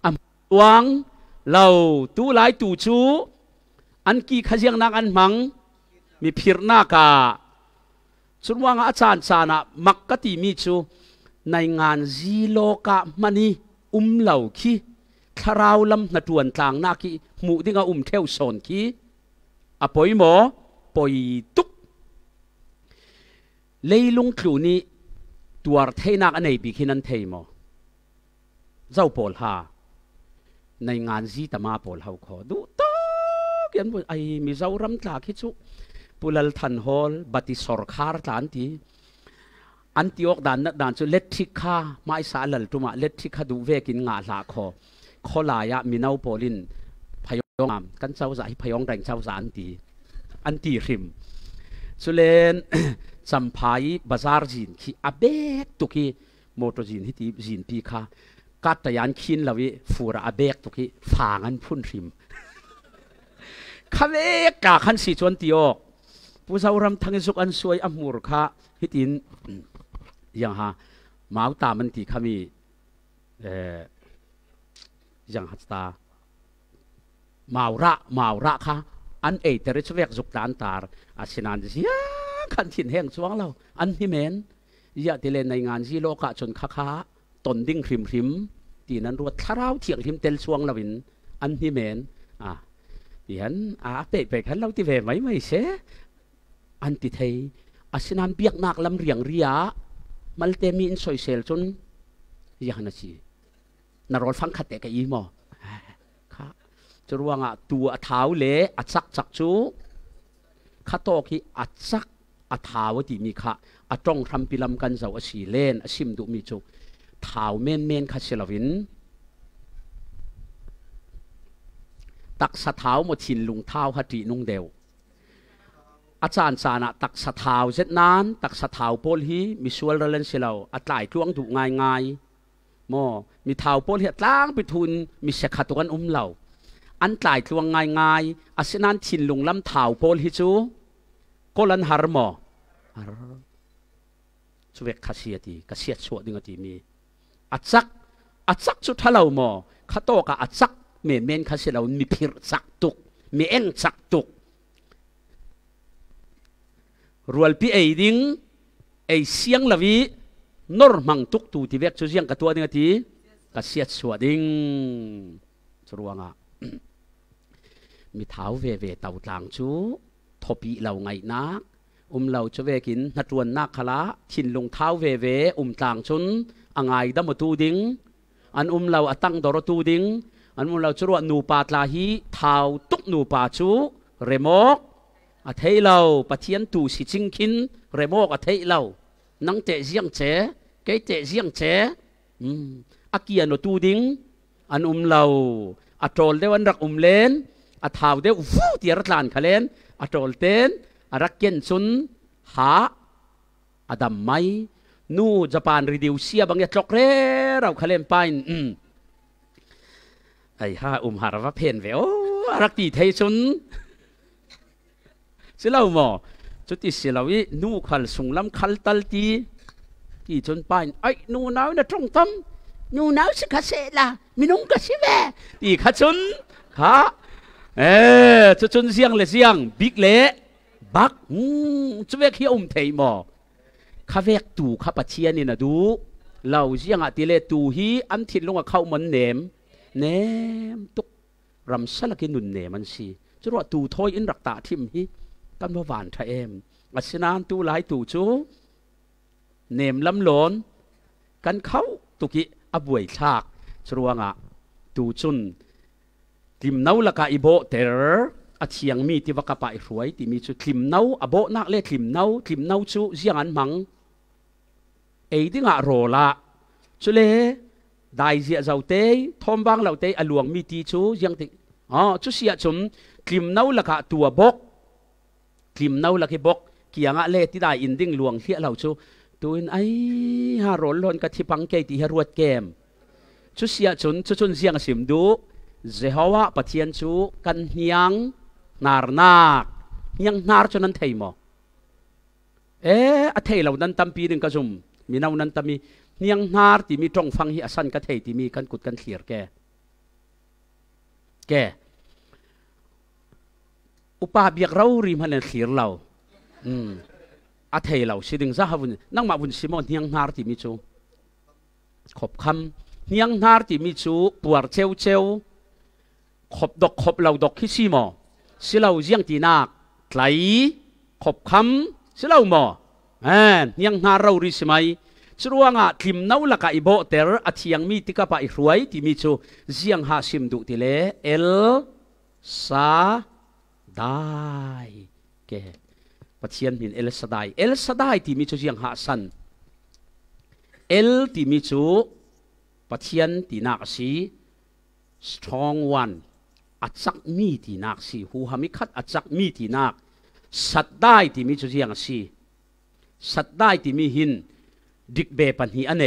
[SPEAKER 2] อัมวังเราตูหลายตูชูอันกี้ขาเชียงนากันมังมีพิรนากะส่วนว่างอาจารย์สานะมักกติมีชูในงานจีโลกะมันนี่เหล่าขี้คาราวลำนัดวนกลางนาขี้หมู่ที่งาเทวสอนขี้ปอยหมอปอยตุกเลยลุงครูนี้ตัวเทนักอันไหนบิกินันเทยหมอเจ้าปอลฮาในงานจีตมาปอลฮาขอดูตอกยันไอมีเจ้ารำตาคิดชุปุลลทันฮอลบัติสอร์คาร์ตานทีอันที่ออกด่านจุเล็ดทิคาไม่สาลลตุมาเล็ดทิคาดูเวกินงาลาขอลายะมีนาโปลินพยองามกันเจ้าสายพยองแรงเจ้าสารตีอันตีริมสุเลนสัมภายบาซาร์จีนขี้อเบกตุกีมอเตอร์จีนที่ตีจีนปีคากัตยานคินลาวิฟูระอเบกตุกีฟางันพุ่นริมข้าเวกาขันสีชวนตีออกผู้สาวรำทั้งสุกอันสวยอมูรค่ะฮิตินยังฮะมาอุตามันตีขามียังฮัตตามาอุระค่ะอันเอเตอร์ชเวกจุกตานตาร์อาชินันเสียขันทิ้นแห้งสว่างเราอันที่เมนยะที่เล่นในงานที่โลกะจนค้าตนดิ้งริมตีนั้นรัวทาราวเถียงริมเตลสว่างเราวินอันที่เมนที่เห็นเตะขันเราที่เวไม่เสียอันติเทยอาศินันเบียกนักลำเรียงเรียมัลเตมีอินโซยเซลจนยังนั่นสินรกฟังขัดแต่กับอีหมอค่ะจะรู้ว่าตัวเท้าเละอัดซักจักจูข้าโตกีอัดซักอัดเท้าที่มีค่ะอัดตรงทำพิลำกันเจ้าอสีเลนอชิมดุมีจูเท้าเมนข้าเชลวินตักสะเท้าหมดชินลุงเท้าฮัตินุ่งเดียวอาจารย์สานะตักสะเท้าเจ็ดนานตักสะเท้าโพลฮีมีส่วนเรลันเชลล์อัดไหลช่วงถูกง่ายโมมีเท้าโพลฮีล้างไปทุนมีเสกขัดตัวกันเหล่าอันไหลช่วงง่ายอาศินันชินลุงลำเท้าโพลฮีจูก็ลันฮาร์โมสเวกคาเซียตีคาเซียชัวดึงตีมีอัดซักสุดท้ายเราโมข้าโตกับอัดซักเมนคาเซียเรามีพิรซักตุกมีเอ็งซักตุกรัวปีดิ้งเสียงละวินอร์มังตุกตูที่เวกชูเสียงกับตัวนึงทีกับเสียดสวดิ้งสรัวงะมีเท้าเวเต่าต่างชูทบีเหล่าไงนักเราจะเวกินนัดวนนักขละชินลงเท้าเวต่างชุนอ่างไงดำตูดิ้งอันเราตั้งดอรตูดิ้งอันเราจะรัวนูปาตลาฮีเท้าตุกนูปาชูเรโมกอาเทเราปะเทียนตูสิจิงคินเรโมกอาเทเรานังเตะเสียงเจเกยเตะเสียงเจอาเกียนตูดิ้งอันเราอาโจลเดวันรักเลนอาเท้าเดวูที่รักลานขเลนอาโจลเตนอารักเกนซุนหาอาดัมไมนูญี่ปุ่นรีดิวเซียบางอย่างจกเร่เราขเลนไปไอ้ฮ่าหาราเพนเวโอรักตีเทซุนเสียแล้วหมอจุดที่เสียแล้ววินูขัลสุงลำขัลตัลตีที่จนไปไอ้นูน้าวน่ะตรงตั้มนูน้าวสิกาเสละมีนุ่งกะสิแม่ที่ขัดชนค่ะจะชนเสียงเลยเสียงบิ๊กเละบักจะเวกเฮียเทยหมอข้าเวกตูข้าปัจเจียนี่นะดูเราเสียงติเลตูฮีอันทินลงกับเข้ามันเนมตุกรำสลักนุนเนมันสิจะรอตูทอยอินรักตาทิมฮีกันบ่หวานทะเอม อัศนานตูหลายตู่จูเนมลำหลอนกันเข้าตุกิอบวยชากสรวงอ่ะตูจุนทิมเนาละกาอิโบเตอร์อาเชียงมีที่วักปะรวยที่มีจูทิมเนาอโบนักเล่ทิมเนาจูเสียงอันมังดิ้งอ่ะโรละจุเลได้เสียเจ้าเตยทอมบางเหล่าเตยอลวงมีตีจูยังติจูเสียจุนทิมเนาละกาตัวบกทิมเนาละกบกเกียงอ่ะเล่ที่ได้อินดิ้งลวงเสียเหล่าจูตัวไอ้ฮาโรลอนกับที่ปังเกติฮารวดเกมชุเสียจุนชุนเสียงสิมดูเจฮาวะปะเทียนจูกันเฮียงนารนักเฮียงนารจนนั้นเทยมออเทยเหล่านั้นตั้มปีหนึ่งกระจุมมีนานั้นตั้มมีเฮียงนารที่มีตรงฟังฮิอาสันกระเทยที่มีกันกุดกันเขียร์แกอุปาเบียกเราริมหันเขียร์เราอาเทยเราสิดึงซะฮาวุนนั่งมาวุนซิมอนเฮียงนารที่มีจูขบคำเฮียงนารที่มีจูปวดเชวขบดอกขบเหล่าดอกที่ซีมอสิเหล่าเจียงตีนักไหลขบคำสิเหล่ามอเฮียงนาเราริสมัยสรวงอ่ะทิมเนาละกาอิโบเตอร์อาเทียงมีติกาปะอิรวยที่มีจูเจียงหาซิมดุติเลเอลซาได้แกปะเทียนมินเอลซาได้ที่มีจูเจียงหาสันเอลที่มีจูปะเทียนตีนักสี strong one อัจฉริมีที่นักสีหูหามิคัดอัจฉริมีที่นักสัตได้ที่มีจุดยังสีสัตได้ที่มีหินดิกเบปันฮีอันเอ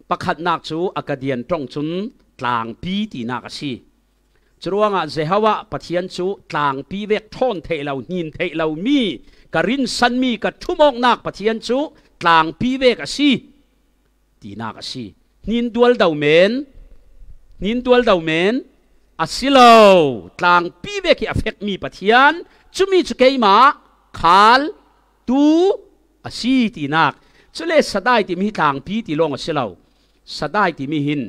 [SPEAKER 2] ประคัดนักจูอากาเดียนตรงจุนกลางปีที่นักสีจรวงอ่ะเจฮาวะปะเทียนจูกลางปีเวกทอนเทเหล่าหินเทเหล่ามีกรินสันมีกับทุ่มองนักปะเทียนจูกลางปีเวกสีที่นักสีนินดวลดาวเมนอาศิลาวกลางปีเวกที่อเฟกมีปะเทียนจุมีจุเกยมาขาลตูอาศีตีนักจุเลสได้ที่มีกลางปีที่ลงอาศิลาวสได้ที่มีหิน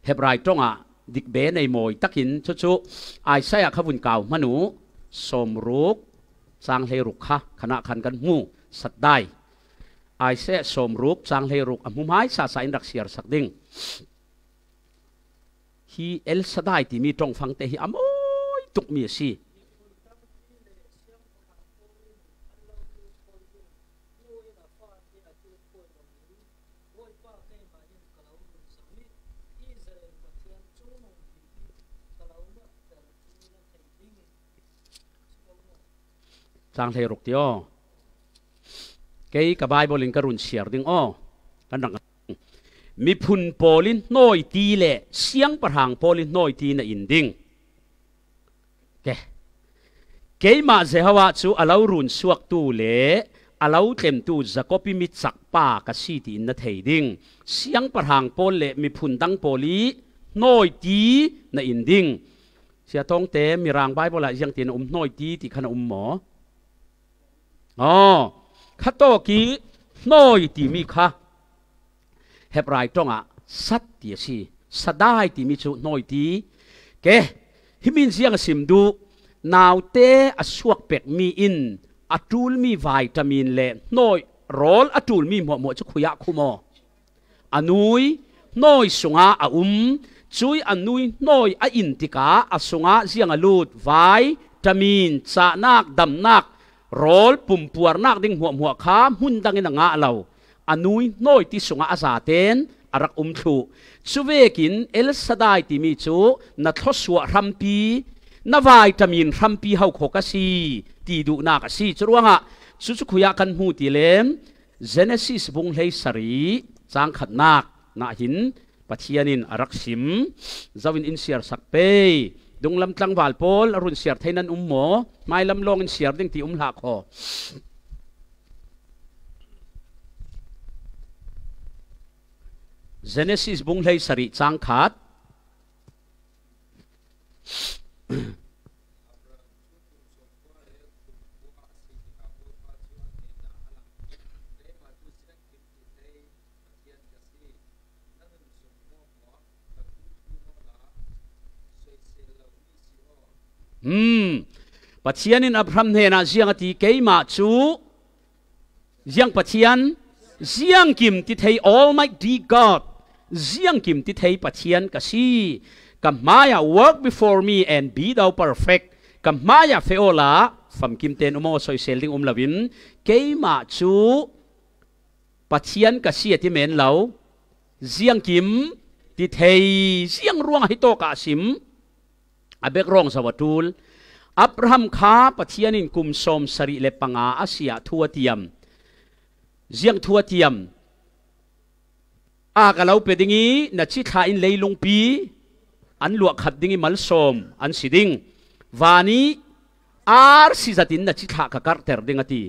[SPEAKER 2] เฮบรายตรงอ่ะดิกเบในโมยตักหินชุไอใส่ขบุนเก่ามนุสมรุกจางเลรุกค่ะขณะคันกันงูสัตได้ไอเสสมรุกจางเลรุกมุมไม้สาสายนักเสียร์สักดิ่งฮีเอลสได้ที่มีตรงฟังเตฮีอโมยตุกมีสิจางเลรุกที่อ้อเกย์กับไบเบิลลินกรุณเสียร์ดิ่งอ้อกันดังมีพุนโปลินน้อยตีเละเสียงประหางโปลินน้อยตีน่ะอินดิ่งเกย์มาเจฮาวะจูอาลารุนสวกตูเละอาลาเต็มตูจะก็พิมิตสักป้ากับสีตีน่ะเทดิ่งเสียงประหางโปเละมีพุนดังโปลีน้อยตีน่ะอินดิ่งเสียท้องเตมีรางใบโบราณยังตีนน้อยตีที่ขณะหมอข้าโตกีน้อยตีมีค่ะเฮบรายตรงอ่ะสัตตีสิสัตได้ที่มีจุน้อยตีเกฮิมินเสียงสิมดูนาวเตอสวกเป็กมีอินอัตุลมีวิตามินเล่น้อยโรลอัตุลมีหมวจะคุยคุโมอนุยน้อยสุงาช่วยอนุยน้อยอินติกาสุงาเสียงลูดวิตามินสานักดำนักโรลปุ่มปวดนักดิ่งหัวขาหุ่นดังในงาเราอนุยน้อยที่สุงอาซาเตนอารักชูช่วยกินเอลสได้ที่มีจูนัทสวรัมปีนวิตามินรัมปีเฮาโคกสีที่ดูนักสีจรวงอ่ะสุขุยากันหูตีเลมเจเนซิสบุงเลสรีจางขัดนักนาหินปัทยานินอารักซิมจาวินอินเสียร์สักเปย์ดงลำตังวาลโพลรุนเสียร์ไทยนันหมอไม่ลำลองอินเสียร์ดิ่งที่หลักคอGenesis บุงเลยสริจังขัด ปัจเจียนินอับรามเฮนะเจียงตีเกยมาจูเจียงปัจเจียนเจียงกิมติเทย Almighty God เจียงกิมติเทยปัจเจียนกษีกับมายา work before me and be thou perfect กับมายาเฟโอลาฟัมกิมเตนอุโมสอยเซลลิงลาวินเกยมาจูปัจเจียนกษีที่เมนเหลาเจียงกิมติเทยเจียงร่วงให้โตกาสิมอเบกรองสวัสดูลอับราฮัมข้าปัจเจียนินกุมสมสริเลปังอาเซียทัวเทียมเจียงทัวเทียมอากาเลาเปดิงีนัชิขาอินเลยลงปีอันลวกขัดดิงีมัลสมอันสิดิงวานีอาร์ซิจัตินนัชิขาขการเตอร์ดิงตี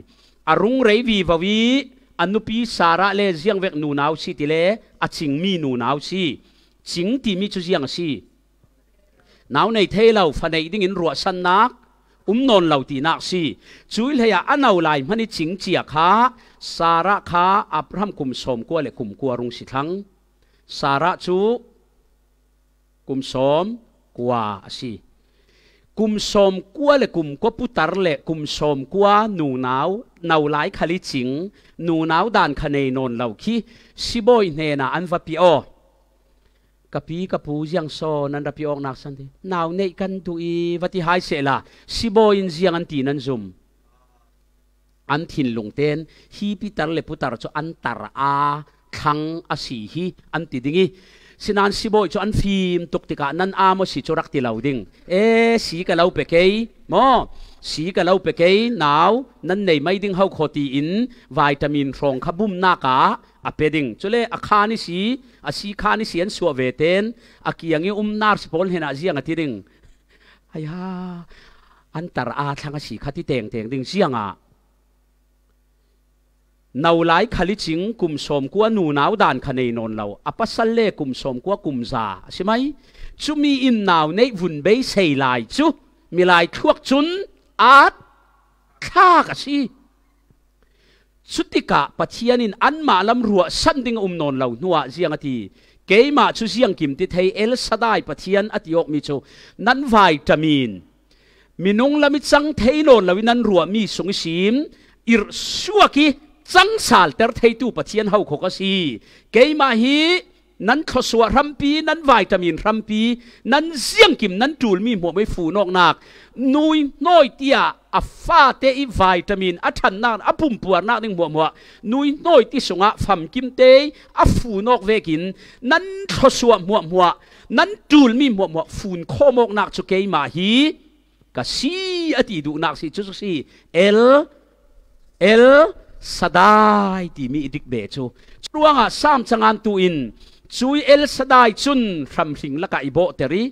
[SPEAKER 2] อารุงเรวีวาวีอันนุปีสาระเลเจียงเวกนูนาวซีติเลอจิงมีนูนาวซีจิงตีมีจุเจียงซีนาวในเทเลาฟันในดิ่งินรัวสันนักนนเหล่าตีนักซีจุยเลยอันเอาลายมันนี่จิงเจียขาสาระขาอับรามกุมสมกัวเลกุมกัวรุงสิทังสาระจูกุมสมกัวซีกุมสมกัวเลกุมกัวปุตตาร์เลกุมสมกัวนูนาวลายขลิจิงนูนาวดานคะเนนนเหล่าขี้สิบอยเนน่ะอันว่าปีโอกะปีกะปูเจียงโซนันรับยองนักสันตินาวเนกันตุอีวัติหายเสละสิบอินเจียงอันตีนันซุมอันทินลงเต้นฮีปิตาร์เลปุตาร์จอันตาร์อาทังอาศีฮีอันติดิงีสินันสิบอยจอันฟิมตุกติกานันอามสิจรักติลาวดิงสีกะลาวเปเกยมอสีกะลาวเปเกยนาวนันในไม่ดิงเฮาโคตีอินวิตามินฟองขบุมนากาอเปดิงจุเลอาคานิสีอาสีคานิสีอันสัวเวเตนอากียังงี้นาร์สปอลเห็นอาเจียงอติดิงไอ้ฮะอันตรอาทังอาสีคาติเตงดิงเจียงอ่ะนาวไลขลิจิงกุมสมกัวนูนาวดานคะเนนนเราอปัสสัลเลกุมสมกัวกุมซาใช่ไหมจุมีอินนาวในวุ่นเบยเซลายจุมีลายทวกจุนอาดข้ากสีสุติกะปัจเจียนินอันมาลำรัวสันดิงนนเราหนัวเจียงอทีเกยมาชุเจียงกิมติเทเอลสดายปัจเจียนอติยกมิจูนั้นวิตามินมินุงละมิจังเทนนเราวินันรัวมีสงสิมอิรสัวกีจังสาลเตอร์เทตูปัจเจียนเฮาโคกสีเกยมาฮีนั้นขสวรัมปีนั้นวิตามินรัมปีนั้นเสียงกิมนั้นจูลมีหัวไม่ฟูนอกนักนุยน้อยเตียอัฟฟาเตอีวิตามินอัชันนักอัปุ่มปัวนักนึงหัวนุยน้อยที่สงะฟัมกิมเตอัฟูนอกเวกินนั้นขสวหัวนั้นจูลมีหัวฟูนโคมอกนักจุเกยมาฮีกะสีอดีดูนักสิจุกสีเอลสดายที่มีดิกเบจูช่วงสามจังอันตูอินช่วยเอลสดายจุนทำสิ่งละกะอิโบเตรี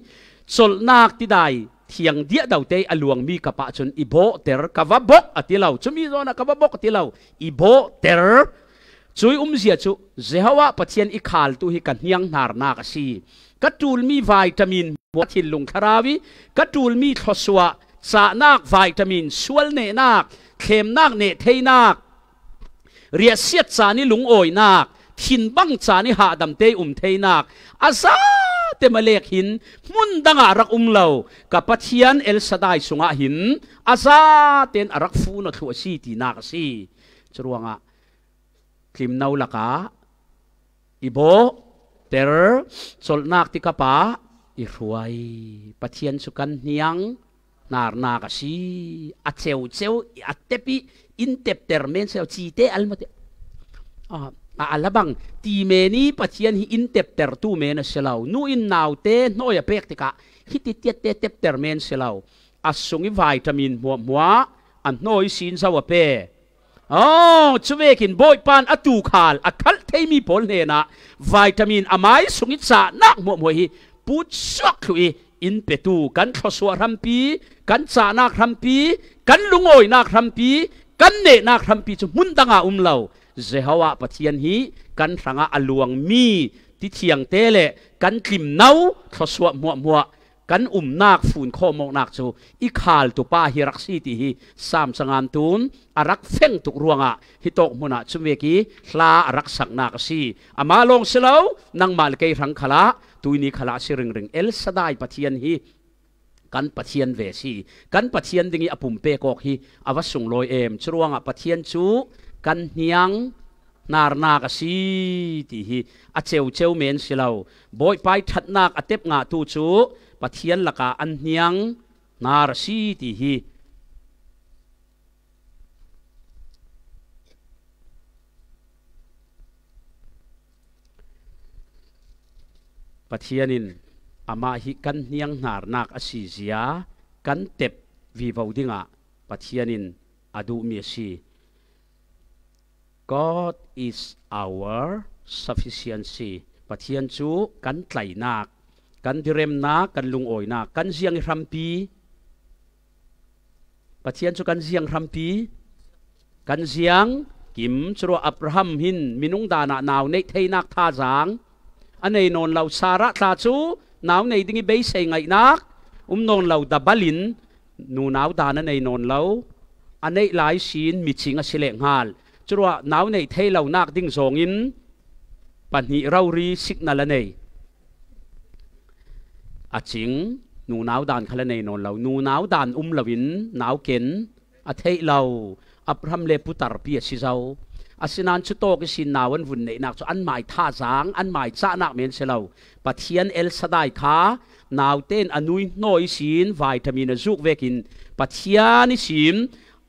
[SPEAKER 2] สลนักที่ได้เทียงเดียดาวเตอลวงมีกะปะจุนอิโบเตรกะวะบกอติเลาจุมีโซนะกะวะบกอติเลาอิโบเตรช่วยเสียจูเจฮาวะปัจเจียนอิขาลตุฮิกันยังนารนากสีกัดจูลมีวิตามินวัทินลงคาราวิกัดจูลมีทศวะสานักวิตามินสวลเนนักเข็มนักเนเทนักเรียเสียดจานิลุงโอยนักหินบังจานิหาดำเตยเทนักอาซาเตมาเลกหินมุนดังอารักเหลากับปัจเจียนเอลสดายสุงหินอาซาเตนอารักฟูนทัวซีตีนักสีจรวงอ่ะคลิมนาวลักาอิโบเตอร์สลนักติกาปะอิรวยปัจเจียนสุกันเนียงนารนากสีอัดเซลอัดเตปิอินเตปเตอร์เมนเซลจีเตอัลมาเตอัลบังตีเมนีปัจเจียนฮิอินเตปเตอร์ตูเมนเซลาวนูอินนาวเตโนยเปกติกะฮิติเตเตปเตอร์เมนเซลาวอัสซุงวิตามินมัวอันโนยซินซาวเปช่วยกินบ่อยปานอตูขาลอัดคัลเทมีผลเนนะวิตามินอไมสุงิจานักมัวฮิปุชชักลุยอินเปตูกันทศวรัมปีกันจานักรัมปีกันลุงโอยนักรัมปีกันเนนักรัมปีจุมุนดังอาเหลาเจฮาวะปัจเจียนฮีกันสังอาลวงมีที่เทียงเตเลกันกลิ่มเนาทศวมัวกันนักฝุ่นโคมนักจูอีขาลตุป้าฮิรักซีตีฮีสามสังอันตูนอารักเฟ่งตุกรวงฮิตกมุนาจุเวกีลาอารักสักนักซีอามาลงเสลานังมาลเกยรังขลาตุยนี้ขลาสิริงเอลสดายปัจเจียนฮี กันปะเทียนเวสีกันปะเทียนดิ่งอปุ่มเปกอกฮีอวัสุงลอยเอมชรวงปะเทียนชูกันเฮียงนารนากสีที่ฮีอเจ้าเมนสิเราบ่อยไปทัดนักอเต็บงาตูชูปะเทียนละกาอันเฮียงนารสีที่ฮีปะเทียนินอามาฮิกันเนียงนารนักอสีเสียกันเต็บวิวดิ่งะปะเทียนินอดูมีสี God is our sufficiency ปะเทียนจูกันไตนักกันดิเรมนักกันลุงโอยนักกันเสียงรัมปีปะเทียนจูกันเสียงรัมปีกันเสียงกิมจรัวอับราฮัมหินมินุงดานาหนาวในเทนักท่าจางอันในนนเราสาระตาจูหนาวในดิ่งเบยเซงไงนักนนเราดับบลินนูหนาวดานในนนเราอันในหลายศีลมิชิงอสิเลงฮาลจรัวหนาวในเทเรานักดิ่งสองอินปัญหาเรารีสิกนั่นละในอาจิงนูหนาวดานขละในนนเรานูหนาวดานลวินหนาวเข็นอาเทเราอับราฮัมเลปุตารปีสิเจ้าอาศินันชุโตกิสินนาวันวุ่นในนักอันหมายท่าจางอันหมายจ้านักเมนเสลาปะเทียนเอลสดายขานาวเต้นอนุยน้อยสินวิตามินจุกเวกินปะเทียนิสิม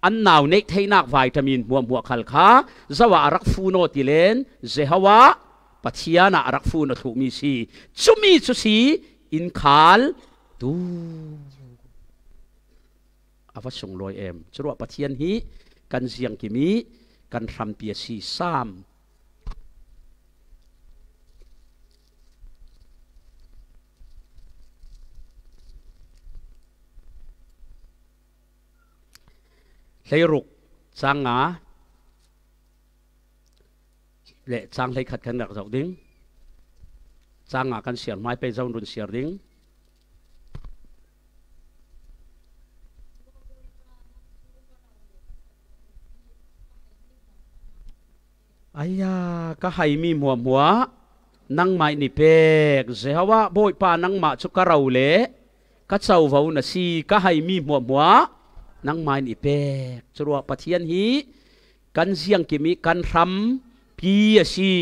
[SPEAKER 2] อันนาวเนกเทนักวิตามินหัวขัลขาจาวารักฟูโนติเลนเจฮาวะปะเทียนารักฟูโนถูกมีสีจุมีจุสีอินขาลดูอาวส่งลอยเอ็มจรวดปะเทียนฮีกันเสียงกิมีกันทำเปียสีซ้ำเลยรุกจางงาเละจางเลยขัดขันดักจอกดิ้งจางงากันเสียงไม้ไปเจ้าดุนเสียดิ้งอายาก็ให้มีหัวนั่งไม้นิเปกเสียว่าโบยปานั่งมาชุกเราเละก็เจ้าว่าน่ะสิก็ให้มีหัวนั่งไม้นิเปกจรวดปะเทียนฮีกันเสียงกิมิกันรำพีสี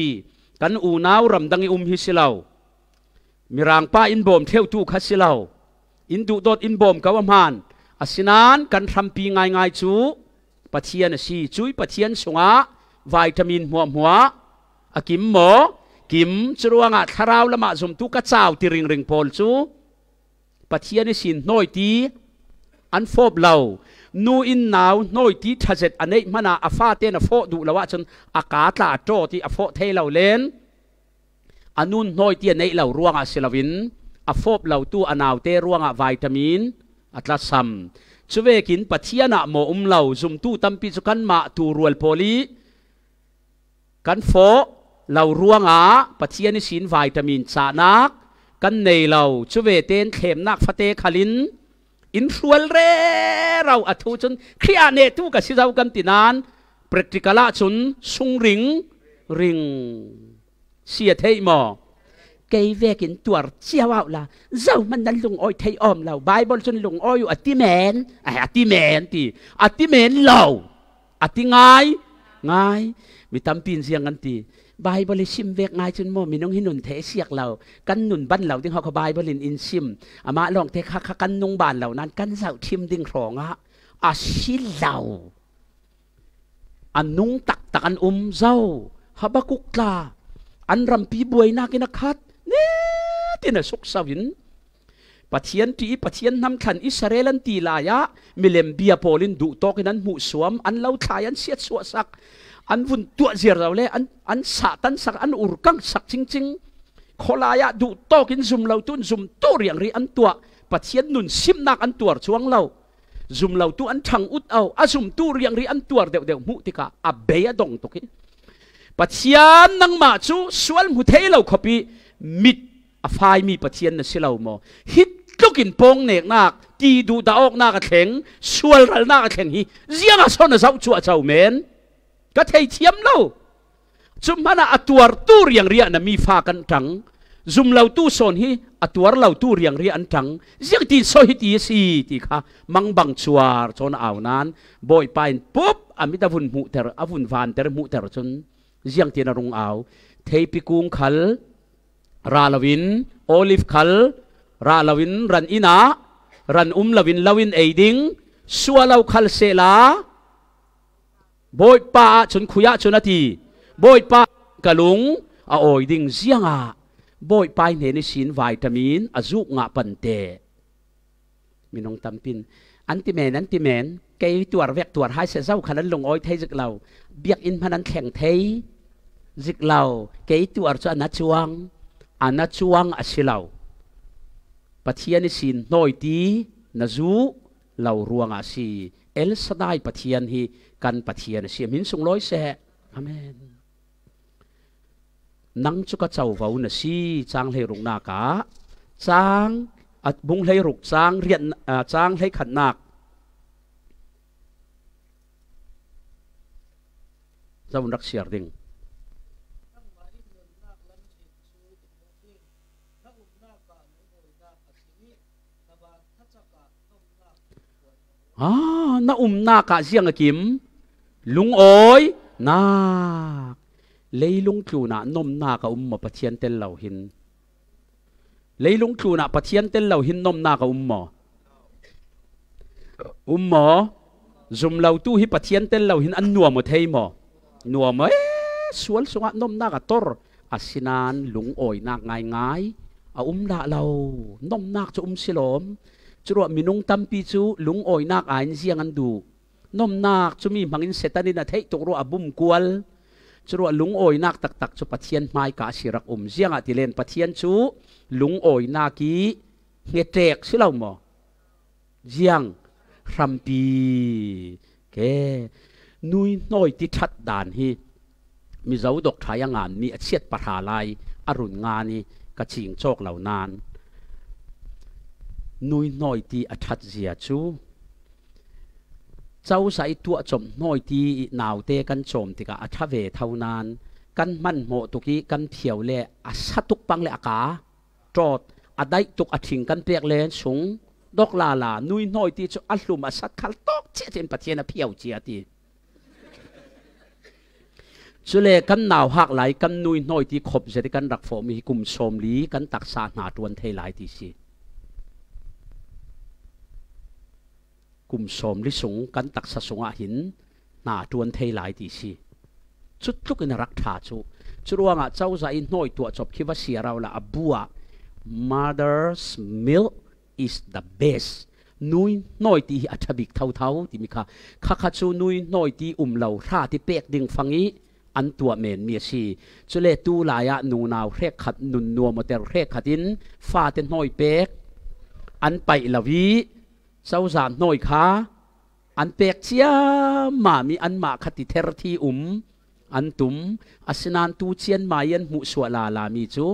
[SPEAKER 2] กันอูนาวรำดังฮิสิเลามีรางป้าอินบอมเที่ยวตู้คัสิเลาอินดูดดอินบอมกาวมันอาศินันกันรำปีง่ายจูปะเทียนสีจุยปะเทียนสงะวิตามินหัวอากิมหมอกิมจรวงะทาราวละมาสมตุกะเจ้าติริงพอลจูปะเทียนสินน้อยตีอันฟอบเรานูอินนาวน้อยตีทัศเจตอันนี้มันอาฟ้าเตนฟอดูละว่าจนอากาศละโจที่อฟอเทเราเล่นอันนู้นน้อยตีอันนี้เราร่วงอาศิลวินอฟอบเราตู้อันาวเตร่วงอาวิตามินอัตลัสัมช่วยกินปะเทียนะหมอเราสมตู้ตั้มปิจุกันมาตูรวลโพลีกันโฟเราร่วงปะเทียนสินวิตามินจานักกันในเราช่วยเต้นเข็มนักฟาเตขลินอินฟัวเร่เราอัฐุจนครีอาเนตุกับสิเรากันตินานปฏิกาละจนสุงริงเสียเทยมอเกยเวกินตัวเจ้าละเจ้ามันนั่นลงอ้อยเทยอมเราไบเบิลจนลงอ้อยอยู่อติแมนอติแมนตีอติแมนเราอติง่ายมีตำปีนเสียงกันตีไบเบิลชิมเวกง่ายจนโมมีน้องหินุนเทเสียกเรากันหนุนบ้านเราที่เขาไบเบิลอินชิมอามาลองเทคกันนงบ้านเหล่านั้นกันเสาทิมดิ่งครองอาชิเราอันนุงตักอันเจ้าฮับกุกลาอันรำปีบวยนากินักขัดเนี่ยที่น่ะสุกสวินปะเทียนตีปะเทียนนำขันอิสราเอลันตีลายะมิเลมเบียโพลินดูโตกินันมุสวมอันเล่าทายันเสียดสัวสักอันวุ่นตัวเสียเราเลยอันสะตันสักอันอุรกังสักจริงๆโคลายะดูโตกินซุมเราตุนซุมตัวเรียงรีอันตัวปะเทียนนุนซิมนักอันตัวช่วงเราซุมเราตุอันทังอุดเอาอาซุมตัวเรียงรีอันตัวเดี๋ยวมุติกาอับเบียดงตุกิปะเทียนนังมาจูสวลมุเทเราขบีมิดอฟายมีปะเทียนนั่นสิเราโมฮิตลูกินปงเนกนักตีดูดาออกนักแข็งสวลรัลนักแข็งฮีเสียงอาสอนเจ้าจั่วเจ้าเมนก็เทียมเราจุมมันอัตัวตูเรียงเรียนมีฟ้ากันจัง ซุมเหล่าตู้โซนฮีอตัวเหล่าตู้เรียงอันจังเสียงตีโซฮิตีสีตีค่ะมังบังชัวร์ชนเอานั้นบ่อยไปปุ๊บอามิตาฟุนมุเตอร์อาฟุนฟานเตอร์มุเตอร์ชนเสียงตีนรงเอาเทปิกุงขัลราลวินโอลิฟขัลราลวินรันอินารันลวินลวินเอดิงสัวเหล่าขัลเซลาบ่อยป้าชนขุยะชนนาทีบ่อยป้ากะลุงอาโอยดิงเสียงบ่อยไปเนนิสินวิตามินอาจุกงะปันเตมีน้องตำปินอันติแมนเกยตัวเวกตัวให้เสจ้าขนาดลงอ้อยไทยจิกเราเบียกอินพนันแข่งไทยจิกเราเกยตัวจะอนัดจวงอาศิเราปะเทียนิสินน้อยตีนาจูเรารวงอาศีเอลสดายปะเทียนฮีกันปะเทียนเสียมินสุงร้อยเสอาเมนนังจุกเจ้าว่าวนะซีจางเลยรุงนากาจางอัดบุงเลยรุกจางเรียนจางเลยขันนักเจ้ารักเสียดิ่งน้านากาเสียงกิมลุงโอยนาเลยลุงครูน่ะนมนากะมาปะเทียนเต็นเหล่าหินเลยลุงครูน่ะปะเทียนเต็นเหล่าหินนมนากะหมอจุมเหล่าตู้ฮิปะเทียนเต็นเหล่าหินอันนัวหมดเทยหมอนัวหมอสวนสงะนมนากะตอร์อาศินานลุงโอยนักง่ายละเรานมนักจะสิลมจรวดมินุงตัมปีจูลุงโอยนักเสียงอันดูนมนักจะมีมังอินเซตันินะเทยตกรัวบุมกวลจรวดลุงโอยนักตักจูปะเทียนไม้กะสิรักเสียงติเลนปะเทียนจูลุงโอยนักีเงเตกสิเราหมอเสียงรัมปีแกนุยน้อยที่ชัดด่านฮีมีเจ้าดอกทายงานมีเชียดปะหาลายอรุณงานีกระชิงโชคเหล่านานนุยน้อยที่อัชัดเสียจูเจ้าใส่ตัวจมน้อยที่หนาวเตกันจมที่กะอัชเวเท่านานกันมันโมตุกี้กันเพียวเล่อัศตุกปังเล่อากาจอดอัดได้ตุกอัดถิงกันเปียกเล่สูงดอกลานุยน้อยที่จะอัลลุมอัศขัลตอกเจียนปะเทียนเพียวเจียตีจุเลกันหนาวหักไหลกันนุยน้อยที่ขบเจติกันรักฝมีกุมชมลีกันตักษาหนาตวนเทไหลที่สิกุมชมลิสงกันตักษาสงหินหนาตวนเทไหลที่สิจุดลุกinรักษาจุรวงเจ้าใจน้อยตัวจบคิดว่าเสียเราละบัว mother's milk is the best นุยน้อยที่อัฐบิกเท่าที่มีค่ะจูนุยน้อยที่เหล่าท่าที่เปียกดิ่งฟังนี้อันตัวเมนเมียชีจุเลตูลายะนูนาวเรกขัดนุนนัวมเตลเรกขัดินฟ้าเต็นน้อยเปียกอันไปละวีเจ้าจานน้อยค่ะอันเปียกเชียมามีอันมาขัดิเทรทีอันตุมอาศนานตูเชียนมายันมุสวลาลามีจู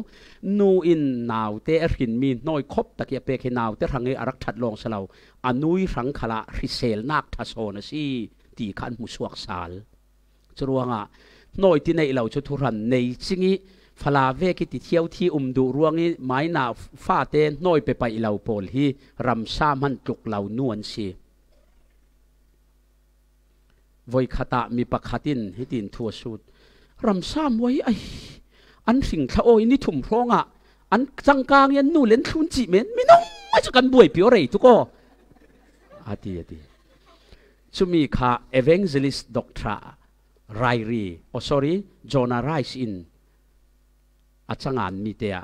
[SPEAKER 2] นูอินนาวเตอรินมีน้อยคบตะเกียเปกนาวเตรังเออรักทัดลองสลาวอนุยรังขละริเซลนักทัศนสีตีขันมุสวกสาลจรวงน้อยที่ในเหล่าชุทุรันในสิ่งนี้ฟลาเวกิติเที่ยวที่ดูรวงนี้ไม้หนาฟ้าเต้น้อยไปเหล่าโพลฮีรำซ้ำมันจุกเหล่านวลสีวัยขตามีปะขัดินให้ดินทัวสุดรำซ้ำไว้อันสิ่งทะโอยนี่ถุ่มพร้องอันจังกางยันนู่เล่นทุนจีเมนไม่น้องไม่จะกันบวยเปียวอะไรทุกคนอาทิชุมีค่ะ evangelist doctor Rairi Jonah Rice in อาจารย์มีเดีย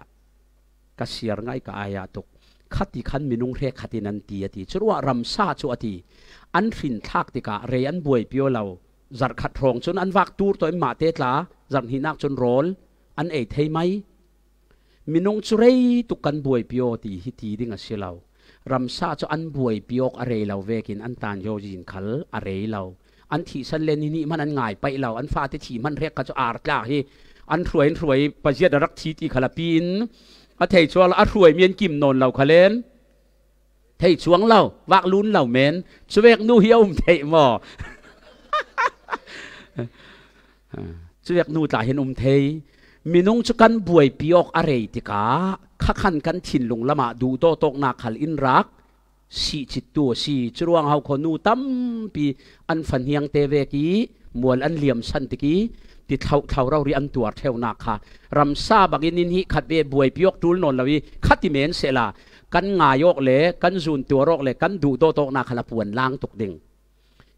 [SPEAKER 2] กเสียร์ง่ายกับอายาตุกขัดที่ขันมินุงเรขัดที่นันตีจรวดรำซาชัวตีอันฟินทักติกะเรียนบวยเปียวเราจัดขัดทองจนอันวักตูตัวมาเตตลาจัดหินักจนร้อนอันเอทให้ไหมมินุงจุเรตุกันบวยเปียวตีฮิตีดิ่งเสียเรารำซาจนอันบวยเปียวอะไรเราเวกินอันตานโยจินขัลอะไรเราอันที่สันเลนนี่มันอันง่ายไปเราอันฟ้าที่มันเรียกกันจะอาร์ตลาฮีอันรวยประเจียดรักทีที่ขลับปีนอันเทชัวอันรวยเมียนกิมนนเราขเลนเทช่วงเราวักลุ้นเราเมนช่วยนู่เฮียเทหมอช่วยนู่ตาเห็นเท มินุงจุกันบวยปีออกอะไรติกาข้าขันกันถิ่นลงละมาดูโตตกนักขัลอินรักสีจิตตัวสีจรวงเฮาคนนูตั้มปีอันฝันเฮียงเตเวกีมวลอันเหลี่ยมสันติกีติดเท่าเราเรียนตัวเท่านักค่ะรำซาบักอินินฮิขัดเบบวยปีออกตูลนนลวีขัดติเมนเสลากันงายกเล่กันจูนตัวโรคเล่กันดูโตตกนักขัลปวนล้างตกดิ่ง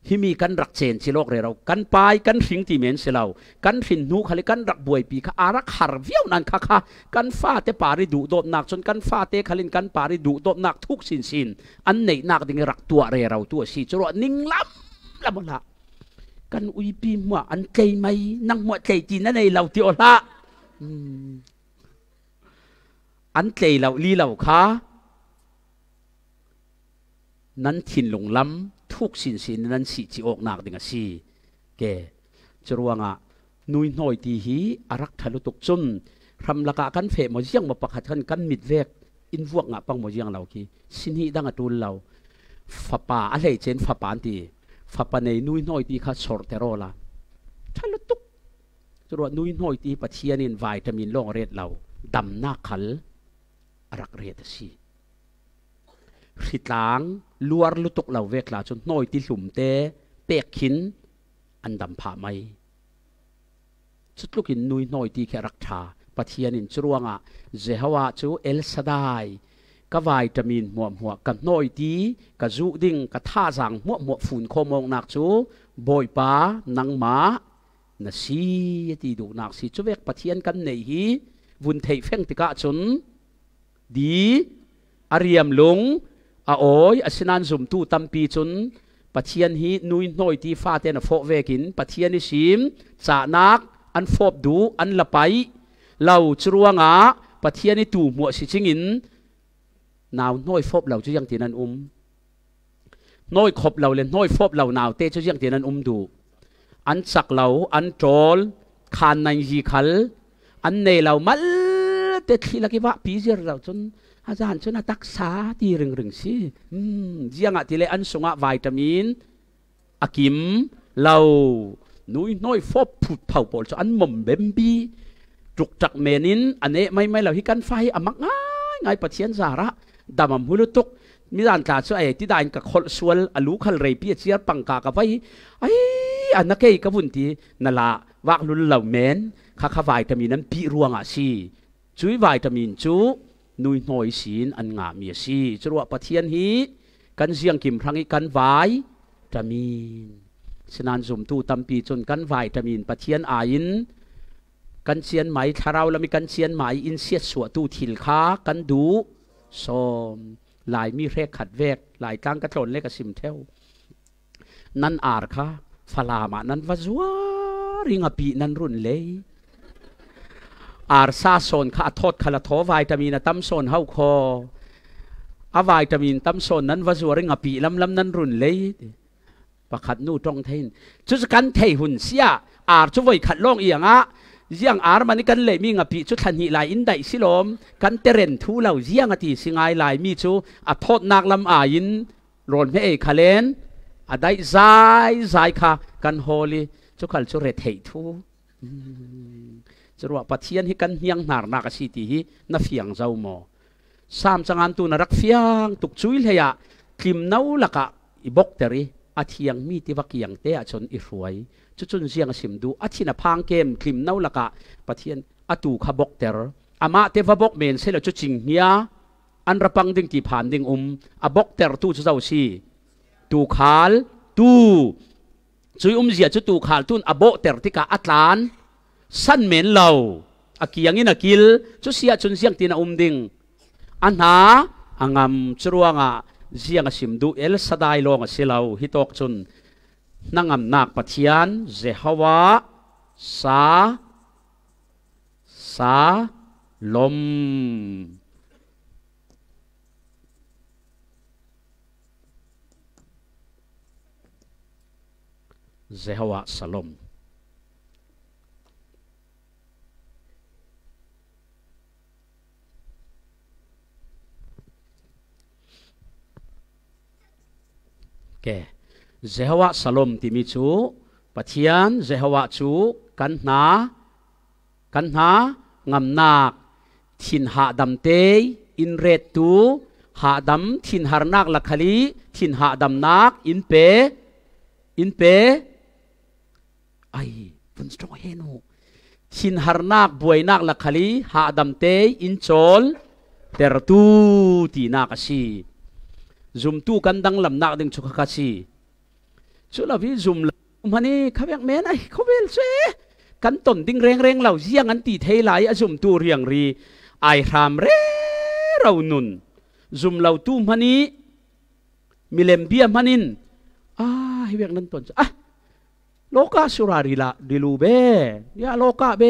[SPEAKER 2] ที่มีกันรักเจนสิโลกเรากันไปกันสิงที่เมนสิเรากันสินนูขลิกันรักบวยปีข้าอารักหารเวียวนั่นค่ะกันฟ้าเตปาริดูโดบหนักจนกันฟ้าเตขลินกันปาริดูโดบหนักทุกสินอันไหนหนักดิ่งรักตัวเราตัวสีจรวดนิ่งล้ำละละกันอุยปีมัวอันใจไม่นั่งมัวใจจีนนั่นในเราที่อละอันใจเราลีเราค่ะนั้นถิ่นหลงล้ำทุกสินนั้นสิจิออกหนักดิ่งสิแกจรวงนุยน้อยตีหีอารักทะลุตกจนรำละกะกันเฟะมอยังมาประคัดกันมิดเวกอินวกปังมอยังเราคีสินฮีดังตุลเราฟ้าป่าอะไรเช่นฟ้าป่านตีฟ้าป่าในนุยน้อยตีข้าสอดเทโรละทะลุตุกจรวงนุยน้อยตีปัจเจียนินวิตามินล่องเรดเราดำหน้าขัลอารักเรดสิขิดหลังลัวลุตกเหล่าเวกลาจนน้อยที่หลุมเตะเปกขินอันดำผ่าไม่ชุดลูกินนุยน้อยที่แค่รักษาปะเทียนินจรวงเจฮาวาจูเอลซาไดก็วิตามินหัวกันน้อยที่ก็จูดิ่งก็ท่าจังมัวฝุ่นโคมองนักจูบอยป้านังม้าน่ะสีที่ดูนักสีจูเวกปะเทียนกันในฮีวุนเทยเฟงติกะจนดีอารียมลงโอ้ยอสินันซุมตู้ตัมปีจนปัจเจียนฮีนุยน้อยที่ฟ้าเตนโฟเวกินปัจเจียนนิชิมจานักอันโฟบดูอันละไปเหล่าจรวงปัจเจียนนิตูมัวสิจิงินนาวน้อยโฟบเหล่าจะยังตีนันน้อยขบเหล่าเลยน้อยโฟบเหล่านาวเตจะยังตีนันดูอันสักเหล่าอันโจลคานในยีขัลอันเนเหล่ามัลเตทีละกิวะปีเจอเราจนอาจารย์ชนะตักษาที่รึงสิยังที่เลอันสงะวิตามินอากิมเรานุยน้อยฟอบผุดเผาปอลอันม่มเบมบีจุกจักเมนินอันนี้ไม่เราฮิกันไฟมักง่ายปะเทียนสาระดำมุลุตุกมีด้านการช่วยที่ได้กับคนส่วนอลูคัลเรย์พิเศษปังกากับไฟอันนักเก็กับวุนที่นั่นละวักลุนเหล่าเมนข้าวิตามินนั้นปีรวงสิช่วยวิตามินจูนุยน้อยสินอันงามมีสิจรวดปะเทียนฮีกันเสียงกิมพรังอีกันไวตามินฉะนั้นสมตูตัมปีจนกันวิตามินปะเทียนอินกันเชียนไหมถ้าเรามีกันเชียนไหมอินเสียสวตูถิลค้ากันดูสมหลายมีเรกขัดเวกหลายกลางกระโดนเล็กกระสิมเทวนั่นอาร์ค่ะฟลามานั้นวาจวาริงอปีนั้นรุ่นเลยอาร์ซาโซนข้าทอดขลัดทอวิตามินตั้มโซนเฮาคอวิตามินตั้มโซนนั้นวาจวาริงอปีลำนั้นรุ่นเลยประคัดนู่ตรงเทนจุดกันเทหุ่นเสียอาร์ช่วยขัดล่องเอียงยังอาร์มันกันเลยมีงปีจุดทันหิลายอินได้สิลมกันเตเรนทูเรายังตีสิงไงลายมีจูทอดนักลำอินรอนไม่ขเลนได้ใจค่ะกันโฮลีจุขัลจุเรทเฮทูจรวดปะเทียนให้กันยังหนาหนักสิทีนับเฟียงเจ้าหมอสามจังอันตูนรักเฟียงตุกจุยเลยคลิมน้าละกะอีบกเตอรีอาเทียงมีที่วักยังเตะชนอีรวยจุนเสียงสิมดูอาทินพังเกมคลิมน้าละกะปะเทียนอาตูขบกเตอร์อามาเทวบกเมนเสลจุจิงเนียอันระปังดึงที่ผ่านดึงบกเตอร์ตูเจ้าสีตูขาลตูจุยเสียจุตูขาลตุนบกเตอร์ที่กะอัตลานสั้นเหม็นเราอากียังอินอากิลจุเสียจนเสียงตีนาดิงอันหาอังามจรวงเสียงสิมดูเอลสดายลงเสียเราฮิตอกจนนั่งนักปะเทียนเจฮาวาซาลมเจฮาวาซาลมเจฮาวะสลมที่มีจูปะเทียนเจฮาวะจูกันนา กันหางำนักทินหาดำเตยอินเรตูหาดำทินหารนักละคลีทินหาดำนักอินเปไอฟุนสตรองเฮนูทินหารนักบวยนักละคลีหาดำเตยอินโจลเตรตูตีนักสีซุมตูกันดังลำนักดึงชุกคัสีชุลาวิซุมมันนี่ข้าพเจ้าแม่นไอเขาเวลเซกันต้นดิ้งเร่งเหล่าเสียงอันตีเทไหลอซุมตูเรียงรีไอรามเร่เราหนุนซุมเหล่าตูมันนี่มิเลมเบียมันนินให้เวียงนั้นต้นโลกาสุรารีละดิลูเบยาโลกาเบ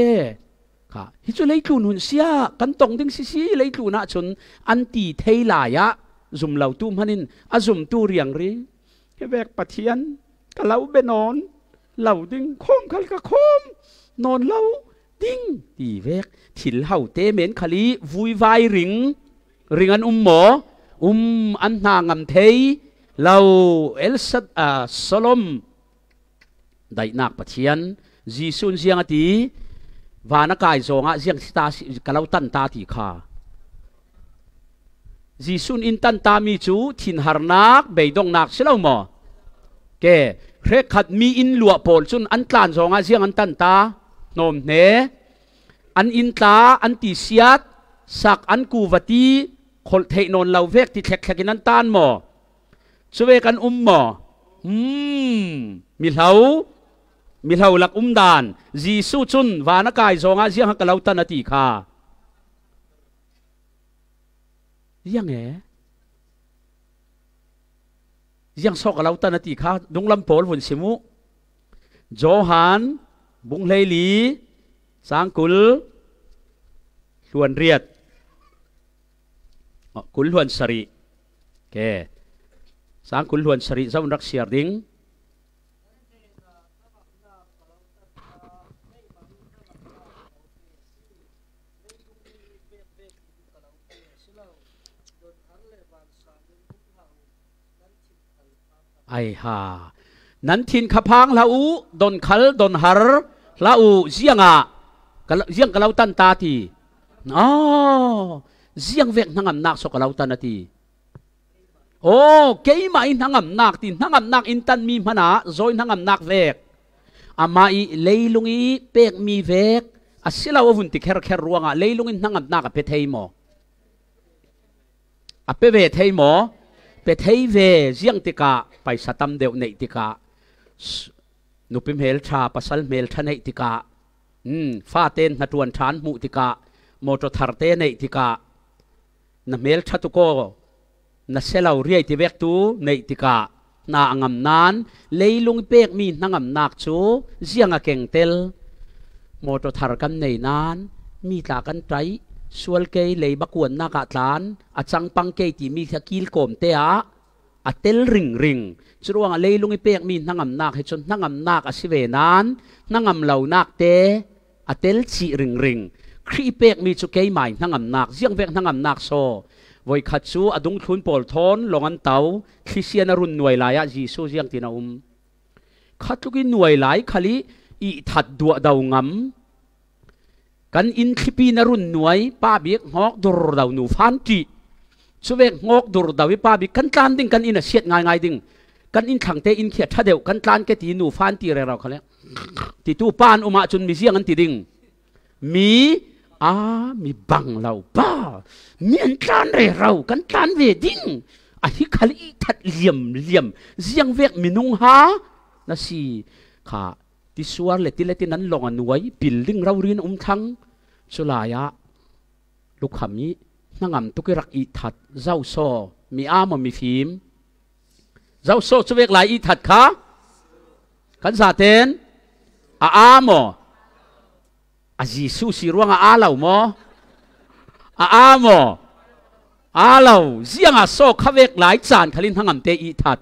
[SPEAKER 2] ค่ะฮิจุเลยกลุ่นหุ่นเสียกันต้นดิ้งซีเลยกลุ่นนะชนอันตีเทไหลซุมเหล่าตูมันนินอซุมตูเรียงรีให้เวกปะเทียนกะเหล่าเบนอนเหล่าดิ้งโคมคัลกะโคมนอนเหล่าดิ้งตีเวกถิ่นเฮาเตเมนคลีวุยไวริงอันหมออันนางำเทยเหล่าเอลซัดสโลมได้นักปะเทียนจีซุนเสียงตีวานกายโซงะเสียงสิตากะเหล่าตันตาตีขาจีซุนอินตันตามีจูถิ่นหารนักเบยดงนักเสลาหมอเกเรขัดมีอินหลวปอลซุนอันตลานโซงะเสียงอันตันตานมเนอันอินตาอันติเสียดสักอันกูวัตีคนเทนนเราเวกที่แขกนันตานหมอสเวกันหมอมีเหาหลักดานจีสูชุนวานกายโซงะเสียงฮักเราตันติคายังไงยังสอกเราตันติคาดงลำโพลฝนสิมุโจฮันบุงเลลีสังกุลลวนเรียดกุลลวนสรีแกสังกุลลวนสรีสำนักเสียดิงไอฮานั้นทินขพังลาอูดนคัลดนฮาร์ลาอูเสียงกะเราตันตาทีเสียงเวกนั่งนักสกะเราตันทีโอ้เกยมาอินนั่งนักทีนั่งนักอินตันมีมนาโอยนั่งนักเวกอามาอีเลยลุงอีเป็กมีเวกอาศิลาวุ่นติแค่รวงเลยลุงอินนั่งนักเป็ดเทยโมเป็ดเวทเทยโมเป็ดเทยเวเสียงติกาไปสตัมเดียวในติกานุปิมเฮลชาปัสลเมลชนติกาฟ้าเต้นนัดวันชานมุติกาโมโตทาร์เตนติกานเมลชตุโกนเซลาเรียติเวกตูในติกานาอังมนานเลยลุงเป็กมีนังนักชูเสียงเก่งเตลโมโตทาร์กันในนานมีตากันใจสวลเกยเลยบักวนนักตานอาจังปังเกยที่มีสกิลโกมเตะเตลริงจรวงเลยลุงเป็กมีนังนักให้จนนังนักอาศิเวนานนังเหล่านักเตะเตลชีริงครีเป็กมีจุเกยใหม่นังนักเสียงเวกนังนักโซไว้ขัดชูอดุงทุนปอลทอนลงอันเตาคริสเตียนรุนหน่วยหลายจีซูเสียงที่นาขัดลูกินหน่วยหลายขลีอีถัดดัวดาวงำกันอินคลิปีนรุนหน่วยป้าเบียกงอกดูรดาวหนูฟันจีสเวกงอกดูรดาวิป้าเบียกกันตานดิ้งกันอินเสียดง่ายดิ้งกันอินขังเตอินเขียดถ้าเดียวกันตานแกตีหนูฟันตีเราเขาเลยตีตู้ปานอุมาจุนมีเสียงกันตีดิ้งมีบังเราบ้าเมียนตานเรากันตานเวดิ้งอันที่ขลีทัดเหลี่ยมเสียงเวกมินุงฮานั่นสิค่ะที่สวนเลตินั้นลงอันไว้บิลดิ้งเราเรียนทั้งสุลายะลูกขมีนั่งตุกิรักอีทัดเจ้าโซมีมีฟิล์มเจ้าโซจะเวกหลายอีทัดค่ะกันซาเตนโมจีซูสิรวงเหล่าโมโมเหล่าเสียงโซขเวกหลายจานขลินทั้งเตอีทัด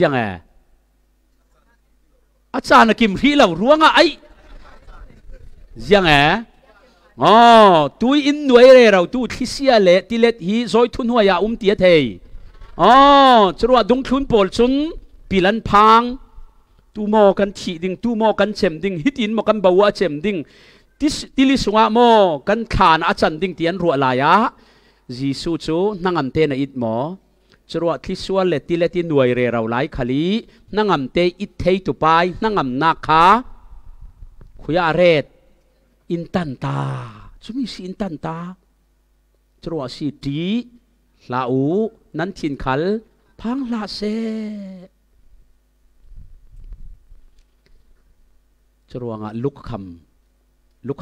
[SPEAKER 2] ยังไงอาจารย์กิมฮีเรารวงไอยังไงตุยอินหน่วยเราตุที่เสียเละที่เล็ดฮีซอยทุนหัวยาเตียเทยจรวดดงทุนปอลชุนปีลันพัง tu mo kan thi ding tu mo kan chem ding hitin mo kan bawa chem ding tili sunga mo kan khan a chan ding tian ru la ya jisu chu nangam te na it mo chruwa thliswal le ti nuai re rau lai khali nangam te it thei tu pai nangam na kha khuya ret in tan ta chumi si in tan ta chruwa si ti la u nan thin khal phang la se chruwa nga luk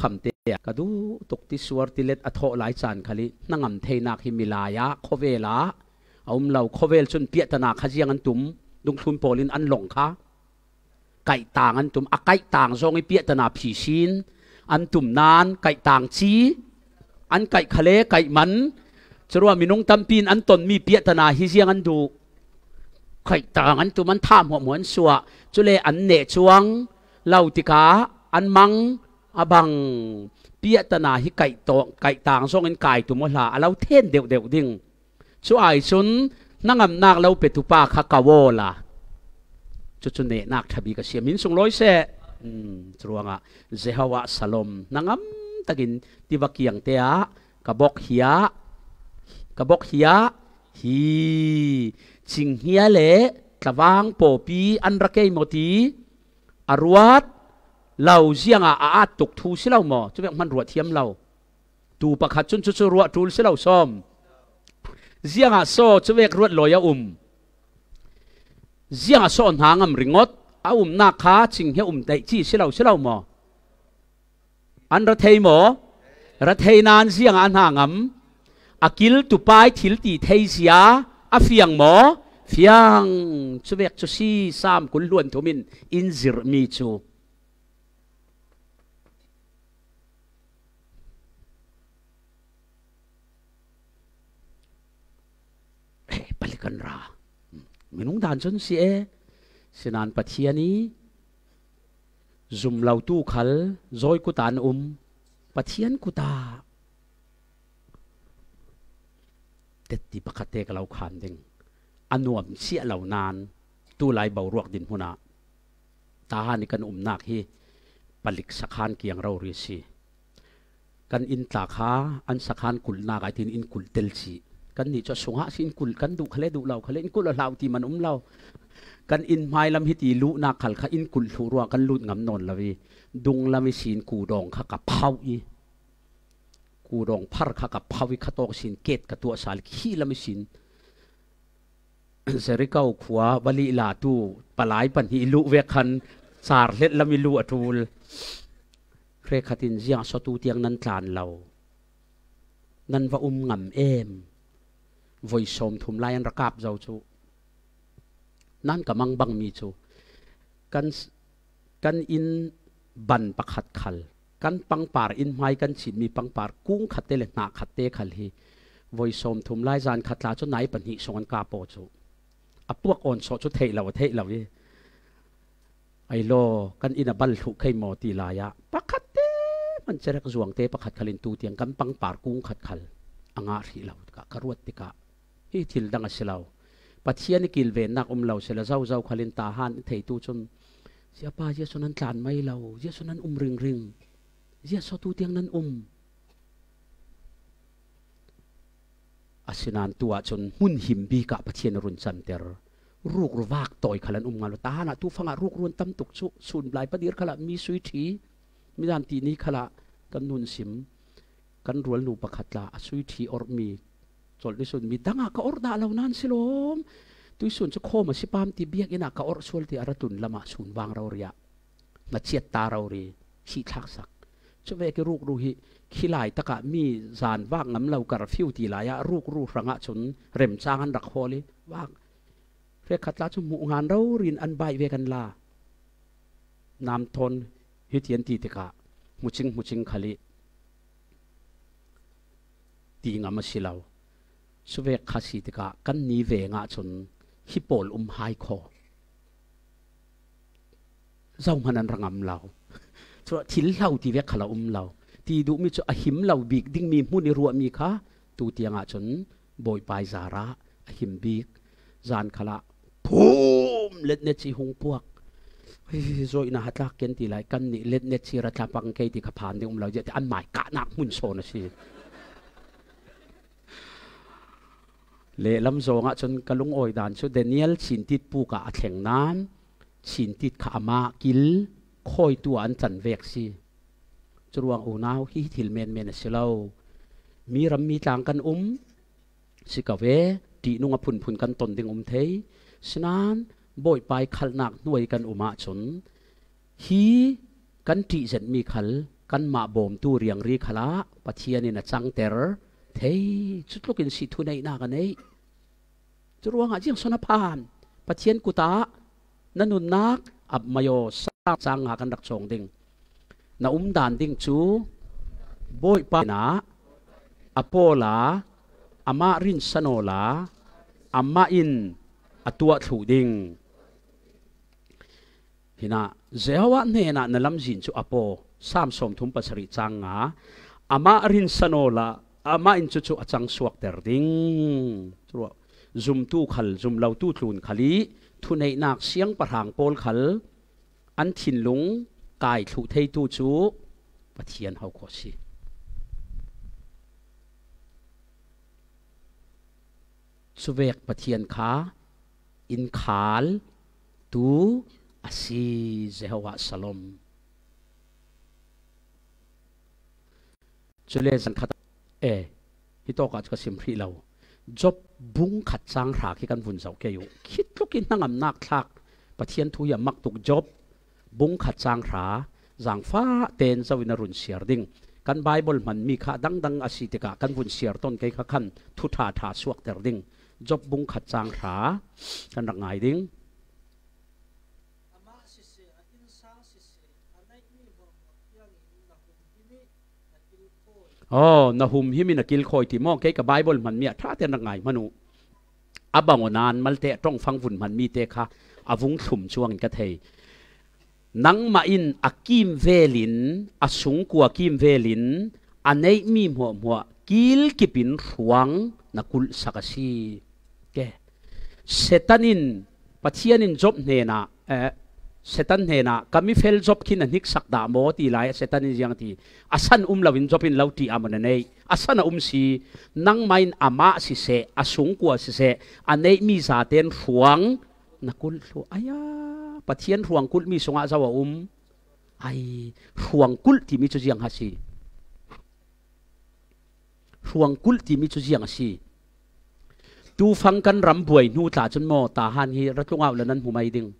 [SPEAKER 2] kham te ka du tok ti suar ti let atho lai chan khali nangam theina khi milaya khowela lau khovel chun piatana khajiang an tum dung thun polin an long kha kai tang an tum akai tang zong i piatana phi sin an tum nan kai tang chi an kai khale kai man chruwa minung tampin an ton mi piatana hi jiang an du kai tang an tum an tham ho mon suwa chule an ne chuang lau tika an mang abang piatana hi kai tang zong in kai tu mo hla alau then deu ding chu ai chun nangam nak lau petupa kha kawola chu ne nak thabi ka siamin sung loi se chuanga jehawa salom nangam takin tiwakiang te a kabok hia hi ching hia le tlawang popi an rakei moti arwat lau zianga a tuk thu silau mo chu mek man ruat thiam lau tu pakhat chun chu ruat tul silau som zianga so chuwek ruat loya zianga so hangam ringot a na kha ching he dai chi silau mo an ra thei mo ra thei nan zianga an hangam akil tu pai thil ti thei sia a fiang mo fiang chuwek chu si sam kul luan thumin in zir mi chu balikan ra minung dan chun si sinan pathiani zum lau tu khal zoi ku tan pathian ku ta tetti pakate ka lau khan ding anuam sia lau nan tu lai bau ruak din huna ta ni kan nak hi palik sakhan kiang rau ri si kan in ta kha an sakhan kul na ga tin in kul tel si kan ni cho sunga sin kul kan du khale du lau khale in kul lau ti man lau kan in mai lam hi ti lu na khal kha in kul thu ruwa kan lut ngam non lawi dung lami sin ku dong kha ka phau i ku dong phar kha ka phawi kha tok sin ket ka tu sal khi lami sin serikau khwa bali la tu palai pan hi lu ve khan sar let lami lu atul kre khatin zia so tu tiang nan tlan lau nan wa ngam em voi som thum lai an rakap zau chu nan kamang bang mi chu kan in ban pakhat khal kan pangpar in mai kan chin mi pangpar kung khate le na khate khal hi voi som thum lai zan khatla chu nai pan hi songan ka po chu apuak on so chu thei law hi ai lo kan in a bal thu khai mo ti la ya pakhat te man cherak zuang te pakhat khalin tu tiang kan pangpar kung khat khal anga ri law ka karuat ti ka hi thil dang a silaw pathian kil ve nak lau sela zau khalin ta han thei tu chum sia pa je sonan tlan mai lau je sonan ring je so tu tiang nan asinan tua chun mun him bi ka pathian run chan ter ruk ruwak toy khalan ngal ta na tu fanga ruk run tam tuk chu sun blai padir khala mi sui thi mi dan ti ni khala kan nun sim kan rual nu pakhatla asui thi or mi chol ni sun mi danga ka or da law nan silom tui sun chu khoma sipam ti biak ina ka or sol ti aratun lama sun wang raw ria na chiat ta raw ri khi thak sak chu ve ke ruk ru hi khilai taka mi zan wang ngam lau kar fiu ti la ya ruk ru ranga chun rem chang an rak holi wang re khatla chu mu ngan raw rin an bai ve kan la nam thon hi tian ti te ka muching khali ti ngam silaw suve khasi te ka kan ni ve nga chun hi pol hai kho zau manan rangam law chu thil lau ti ve khala lau ti du mi chu a him lau bik ding mi mu ni ruwa mi kha tu tianga chun boy pai zara a him bik zan khala phum let ne chi hung puak rồi na hát lạc kiến thì lại căn nị lên nét xì ra chạm bằng cây thì khắp hàn thì ông lão vậy thì ăn mải cả nạc mun sổ nó xì lệ lâm rồi ngã chân cái lung oi đàn số Daniel xin tít pu cả thèn nan xin tít khả ma kil khôi tua ăn chăn vẹt xì cho ruộng ủ nào hi thil men men xì lâu mi ram mi tang kan xì cà ve tị nung phun phun kan tồn tiếng thấy nan bội bài khal nạc nuôi kan uma chun hi kan ti zen mi khal kan ma bom tu riang ri khala pathian in a chang ter thei chutlokin si thu nei na kan nei churuanga jing sona phan pathian kuta nanun nak ab mayo sa chang ha kan rak chong ding na dan ding chu boi pa na apola ama rin sanola ama in atua thu ding hina zewa ne na nalam jin chu apo sam som thum pasari changa ama rin sanola ama in chu chu achang suak ter ding chu zum tu khal zum lau tu tlun khali thu nei nak siang parhang pol khal an thin lung kai thu thei tu chu pathian hau kho si chuwek pathian kha in khal tu asi Jehovah Shalom chule san khat hitoka ka simphri lo job bung khat chang ra ki kan vun zau ke yu khit lukin nangam nak thak pathian thu ya mak tuk job bung khat chang ra jang fa ten zawina run siar ding kan bible man mi kha dang dang asi te ka kan vun siar ton ke kha khan thu tha tha suak ter ding job bung khat chang ra kan rak ngai ding na hum himi na kil khoi ti mo ke ka bible man mi tha te na ngai manu abangonan malte tong phang vun man mi te kha avung thum chuang ka thei nang ma in akim velin asung kwa kim velin anei mi mo mo kil kipin ruang na kul sakasi ke setanin pathianin job ne na setan he na kami fel job kin anik sak da mo ti lai setan in yang ti asan lawin job in lauti amana nei asana si nang main ama si se asung kwa si se anei mi za ten ruang na kul thu aya pathian ruang kul mi sunga zawa ai ruang kul ti mi chu jiang ha si ruang kul ti mi chu jiang si tu phang kan ram buai nu ta chun mo ta han hi ratlunga lanan humai ding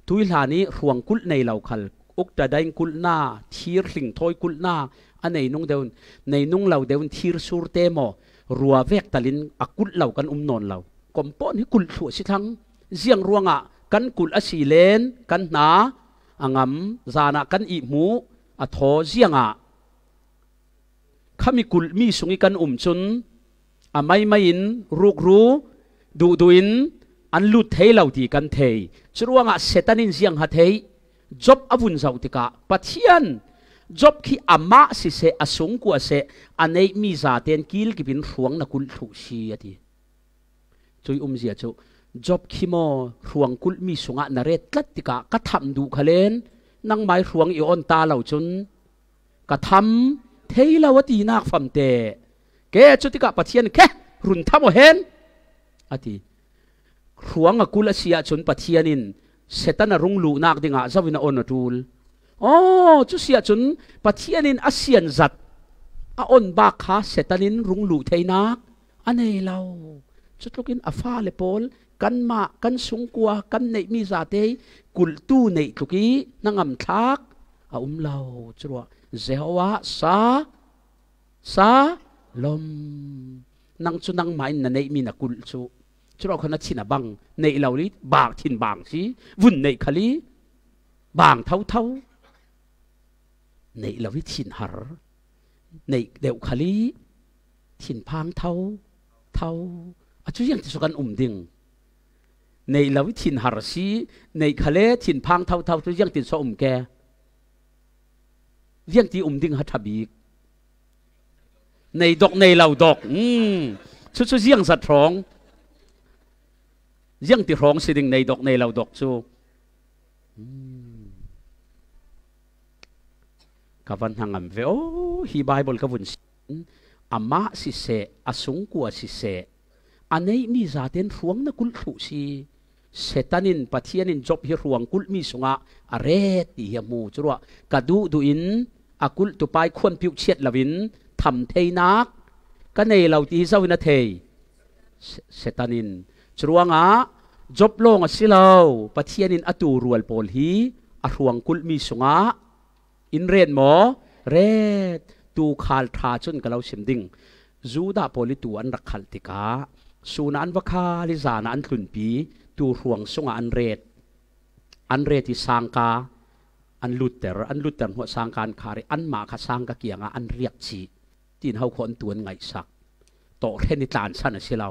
[SPEAKER 2] tuil hani ruang kul nei lau khal ukta dain kul na thir hling thoi kul na anei nung deun nei nung lau deun thir sur te mo ruwa vek talin akul lau kan non lau kompon hi kul thu si thang ziang ruanga kan kul asi len kan na angam zana kan i mu a tho zianga khami kul mi sungi kan chun amai mai in ruk ru du duin an lut thei lau ti kan thei churuanga setanin ziang ha thei job avun zau tika pathian job khi ama si se asung ku se anei mi za ten kil ki bin ruang na kul thu si ati choi zia chu job khi mo ruang kul mi sunga na re tlat tika ka tham du khalen nang mai ruang i on ta lau chun ka tham thei lawati nak famte ke chutika pathian ke run thamo hen ati ruang akul asia chun pathianin setana rung lu nak dinga zawina on atul chu sia chun pathianin asian zat a on ba kha setanin rung lu theinak anei lau chutlukin afa le pol kan ma kan sungkwa kan nei mi zate kul tu nei tluki nangam thak a lau chruwa Jehovah sa lom nang chunang main na nei mi na kul chu churo khana china bang nei lauli bang thin bang si vun nei khali bang thau thau nei lawi thin har nei deu khali thin phang thau thau chu yang ti sokan ding nei lawi thin har si nei khale thin phang thau thau chu yang tin so ke yang ti ding ha thabi nei dok nei lau dok chu yang sat rong yang ti rong si ding nei dok nei lau dok chu กวันหังอัมเวโอฮีไบเบิลกวุ่นอามาสิเสอสุงกัวสิเสอันนี้มีจาเต็นรวงนักกุลทุสีเซตันินปัทยานินจบฮิรวงกุลมีสุงะอาเรติยมูจรัวกระดูดูอินอากุลตุไปควรพิวเชียดลวินทำเทนักกันในเราที่เจ้าวินาเทเซตันินจรัวงะจบลงสิเราปัทยานินอตูรัวโพลฮีอรวงกุลมีสุงะอินเรนหมอเรดตูขาลทาจนกับเราเสียมดิ่งจูดาโพลิตูอันรักขัลติกาสูนันวคาลิจานันทุนปีตูห่วงสุงอันเรดที่สังกาอันลุตเตอร์หัวสังการคาริอันมาขสังกาเกียงอันเรียกชีจีนเขาคนตัวไงสักโตเทนิตานสันเสลา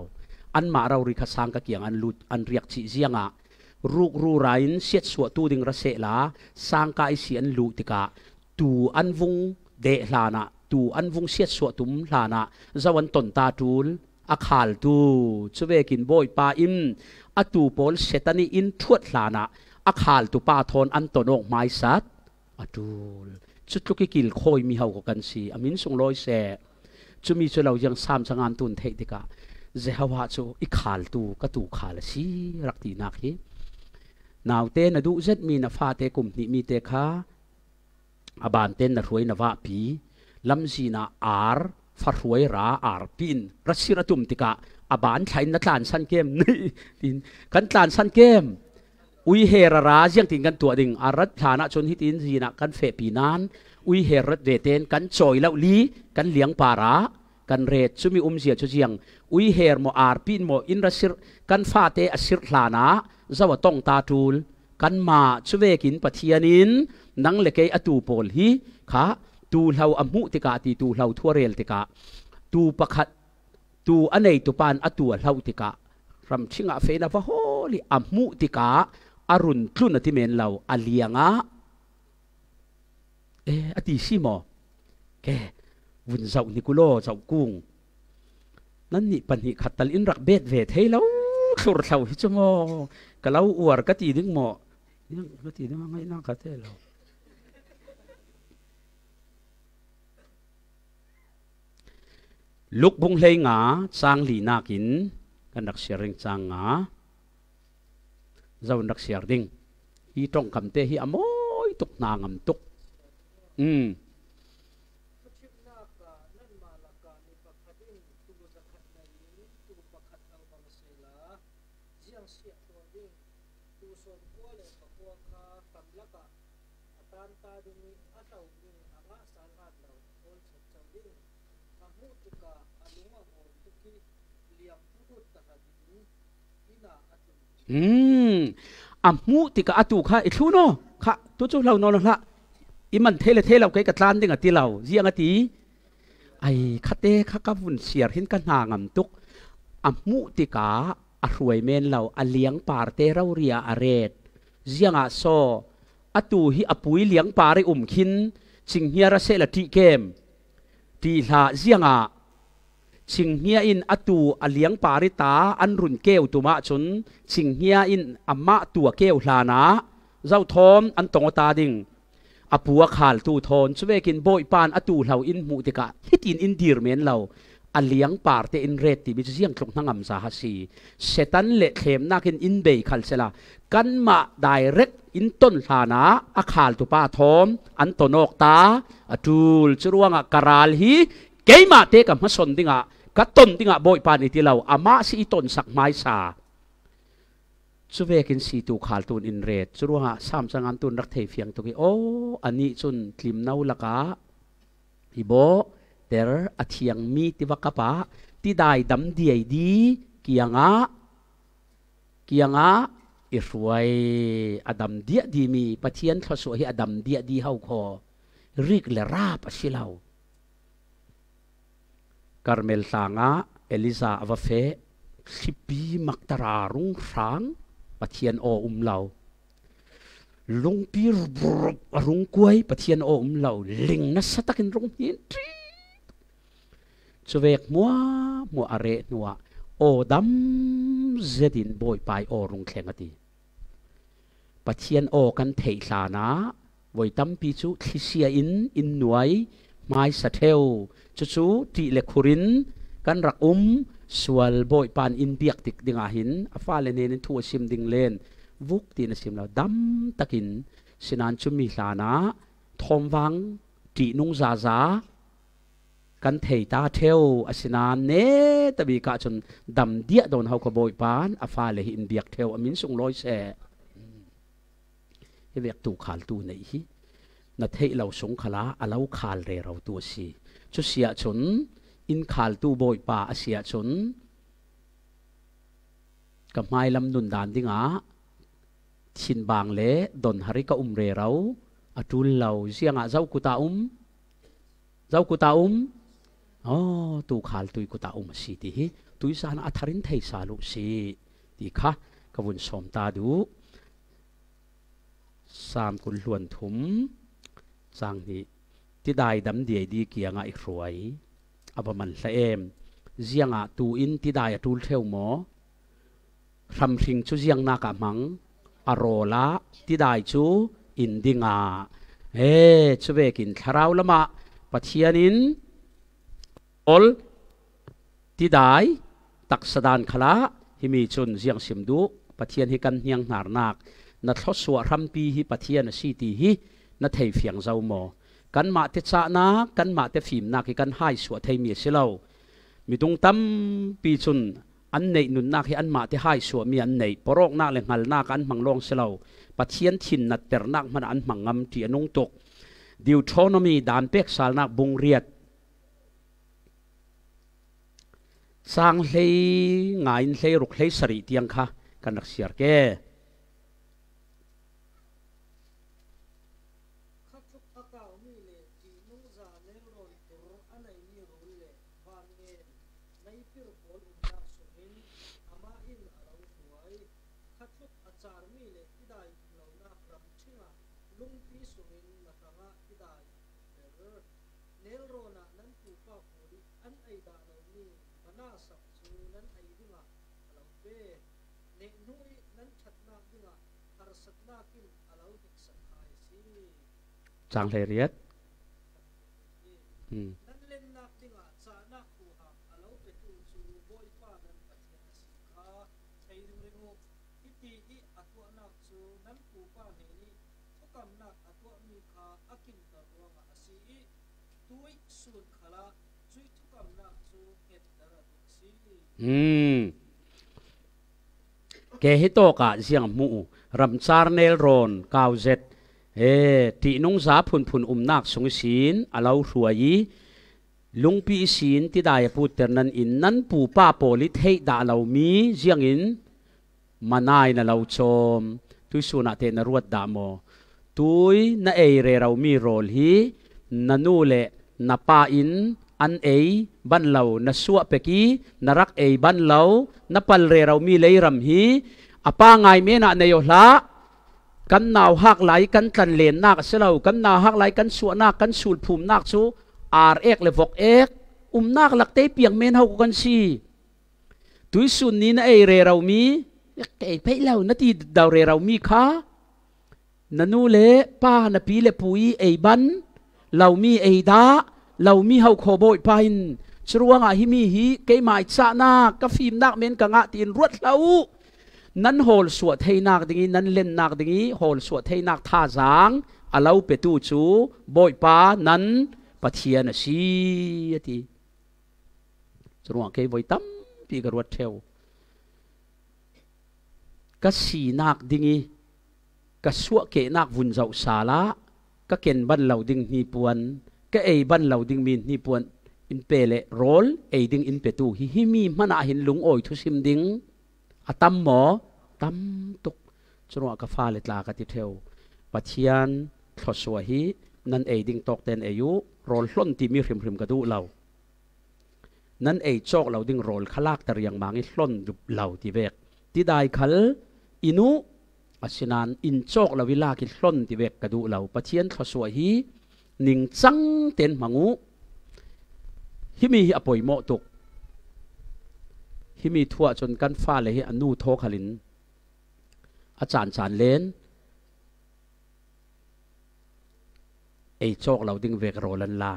[SPEAKER 2] อันมาเราริขสังกาเกียงอันลุตอันเรียกชีเจียงะรูกรูไรน์เสียดสวดตูดิงระเสลาสังกาอิสีอันลุติกาตูอันวงเดลานะตูอันวงเสียดสวดตุมลานะจวันตนตาตูลอาคาลตูชเวกินบอยปาอิมอตูโพลเซตันีอินทวดลานะอาคาลตูปาทอนอันตโนกไม้สัตอตูลจุดลุกิกิลโคยมีเฮากันสีอามินส่งลอยเสจุมีจุเรายังสามสังานตุนเทติกาเจฮาวาจูอิคาลตูกตูคาลสีรักตีนักฮีนาวเตนดูเจ็ดมีนฟ้าเตกุมนิมีเตค่ะอบานเตนนรวยนวะปีลำจีนาอาร์ฟารวยราอาร์ปินรัสเซียตุมติกาอบานใช้นักลานสันเกมนี่กันลานสันเกมอุยเฮราราเจียงติงกันตัวดิ่งอารัฐานะชนฮิตินจีนะกันเฟปีนานอุยเฮรัดเวเตนกันจอยแล้วลีกันเลี้ยงปาระกันเรดชุมีเสียชุเจียงอุยเฮร์โมอาร์ปินโมอินรัสเซียกันฟาเตอสิรลานะจาวตองตาตูลกันมาชเวกินปะเทียนินนังเลกอตูโพลฮีค่ะตูเหาอมุติกาตีตูเหาทั่วเรลติกาตูประคัดตูอันไหนตูปานอตัวเหาติการำชิงอาเฟนะว่าโหลิอมุติกาอารุณคลุนที่เมนเราอาเลียงะอติชิโมแกวุนเจ้านิกุโลเจ้ากุ้งนั่นนี่ปัญหาขัดตลินรักเบ็ดเวทให้เราสุรเท่าฮิจโมก็เราอวดกตีดึงโมนี่กตีดึงไม่น่าขัดเท่เราลุกบุงเลยงาจางลีนากินกันนักเสียงจางงาเจ้านักเสียดิ่งฮีตรงคำเตะฮีอโมยตุกนางำตุกอามูติกาอตูค่ะไอ้ชูโนค่ะตัวจุเราโนละอิมันเทเลเราใกล้กับลานดิ่งอ่ะที่เราเยี่ยงอ่ะที่ไอ้คาเต้ข้ากับวุ่นเสียเห็นกันหางตุกอามูติกาอรวยเมนเราอเลี้ยงปาร์เตเราเรียอเรดเยี่ยงอ่ะโซอตูฮิอปุยเลี้ยงปาร์ไอคินจิงเฮียระเซละทีเกมทีละเยี่ยงอ่ะชิงเฮียอินอตูอเลี้ยงปาริตาอันรุนเกวตุมาชนชิงเฮียอินอามาตัวเกวลานะเจ้าทอมอันตงตาดิ่งอปัวขาลตูทอนช่วยกินโบยปานอตูเหล่าอินมุติกะฮิตอินดีร์เมนเหล่าอเลี้ยงปาร์เตอินเรติมิเสียงตรงทั้งอัมซาฮัสีเซตันเละเข็มนักอินเบย์ขัลเซลากันมาไดเรกอินต้นลานะอาขาลตุปาทอมอันตนอกตาอตูลจรวงะการาลฮีเกยมาเตกับมาสนดิ่งะกัดต้นดิ่งะโบยปานอิติเหล่าอามาสีต้นสักไม้ซาช่วยกินสีตูขาลตูนอินเรดจรวงะสามสังอันตูนรักเทฟียงตุกีโออันนี้จนคลิมนาวละกะฮิโบเตอร์อธิยังมีติวักปะที่ได้ดำดีดีเกียงะอิรวยอดัมเดียดีมีปะเทียนทศวให้อดัมเดียดีเฮาคอริกเลราปะชิลาวคาร์เมลซางะเอลิซาอวาเฟสิปีมักตารารุงร้างปะเทียนโอเหลาลุงปีรุงกวยปะเทียนโอเหลาลิงนัสตักินรุงยินทรีชเวกมัวอาเรนัวโอดัมเจดินบอยไปโอรุงแข่งตีปะเทียนโอกันเทลานะ voi tam pi chu thisia in nuai mai sa theu chu ti le khurin kan rak swal boi pan in biak tik dinga hin afa le nen thu sim ding len vuk ti na sim la dam takin sinan chu mi hlana thom wang ti nung za kan thei ta theu asinan ne tabi ka chun dam dia don hau ko boi pan afa le in biak theu amin sung loi se he vek tu khal tu nei hi na thei lo sung khala alau khal re ro tu si chu sia chun in khal tu boi pa asia chun ka mai lam nun dan dinga chin bang le don hari ka re rau atul lo sianga zau kuta tu khal tui kuta si ti hi tui san atharin thei salu si ti kha kawun som ta du sam kun luan thum sang ni ti dai dam die di kianga I ruai abaman hla em zianga tu in ti dai atul theu mo ram thing chu ziang na ka mang arola ti dai chu in dinga chu vekin tharau lama pathianin ol ti dai tak sadan khala himi chun ziang simdu pathian hi kan hiang nar nak na thoswa rampi hi pathian si ti hi na thei fiang zau mo kan ma te cha na kan ma te phim na ki kan hai suwa thei mi silo mi tung tam pi chun an nei nun na ki an ma te hai suwa mi an nei porok na le ngal na kan manglong silo pathian thin na ter nak man an mangam ti anung tok Deuteronomy dan pek sal nak bung riat sang hlei ngain hlei ruk hlei sari tiang kha kan rak siar ke sang hlei riat ke hito ka siang mu ramchar nel ron kauzet ti nung za phun nak sung sin alau ruai lungpi sin ti dai pu ternan in nan pu pa poli thei da lau mi jiang in manai na lau chom tu suna te na ruat da mo tui na ei re rau mi rol hi nanu le na pa in an ei ban lau na suwa peki narak ei ban lau na pal re rau mi leiram hi apa ngai me na neyo hla kan naw hak lai kan tlan len nak selo kan naw hak lai kan suwa nak kan sul phum nak chu ar ek le vok ek nak lak te piang men hau kan si tui sun ni na ei re rau mi ei phei lau na ti daw re rau mi kha nanu le pa na pi le pui ei ban lau mi ei da lau mi hau kho boi pain chruanga hi mi hi ke mai cha na ka phim nak men ka nga tin ruat lau nan hol suwa thei nak dingi nan len nak dingi hol suwa thei nak tha jang alau pe tu chu boi pa nan pathian si ati chruang ke boi tam pi ka ruat theu ka si nak dingi ka suwa ke nak vun zau sala ka ken ban lau ding ni puan ka ei ban lau ding min ni puan in pele rol ei ding in pe tu hi mi mana hin lung oi thu sim ding atam mo tam tuk chunwa ka fa le tla ka ti theu pathian thoswa hi nan ei ding tok ten ayu rol hlon ti mi hrim ka du lau nan ei chok lau ding rol khalak tar yang mangi hlon dup lau ti vek ti dai khal inu asinan in chok lau wila ki hlon ti vek ka du lau pathian thoswa hi ning chang ten mangu himi hi apoi mo tuk himi thua chon kan fa le hi anu tho khalin achan chan len ไอ้โชคเราดิ้งเวกโรลันลา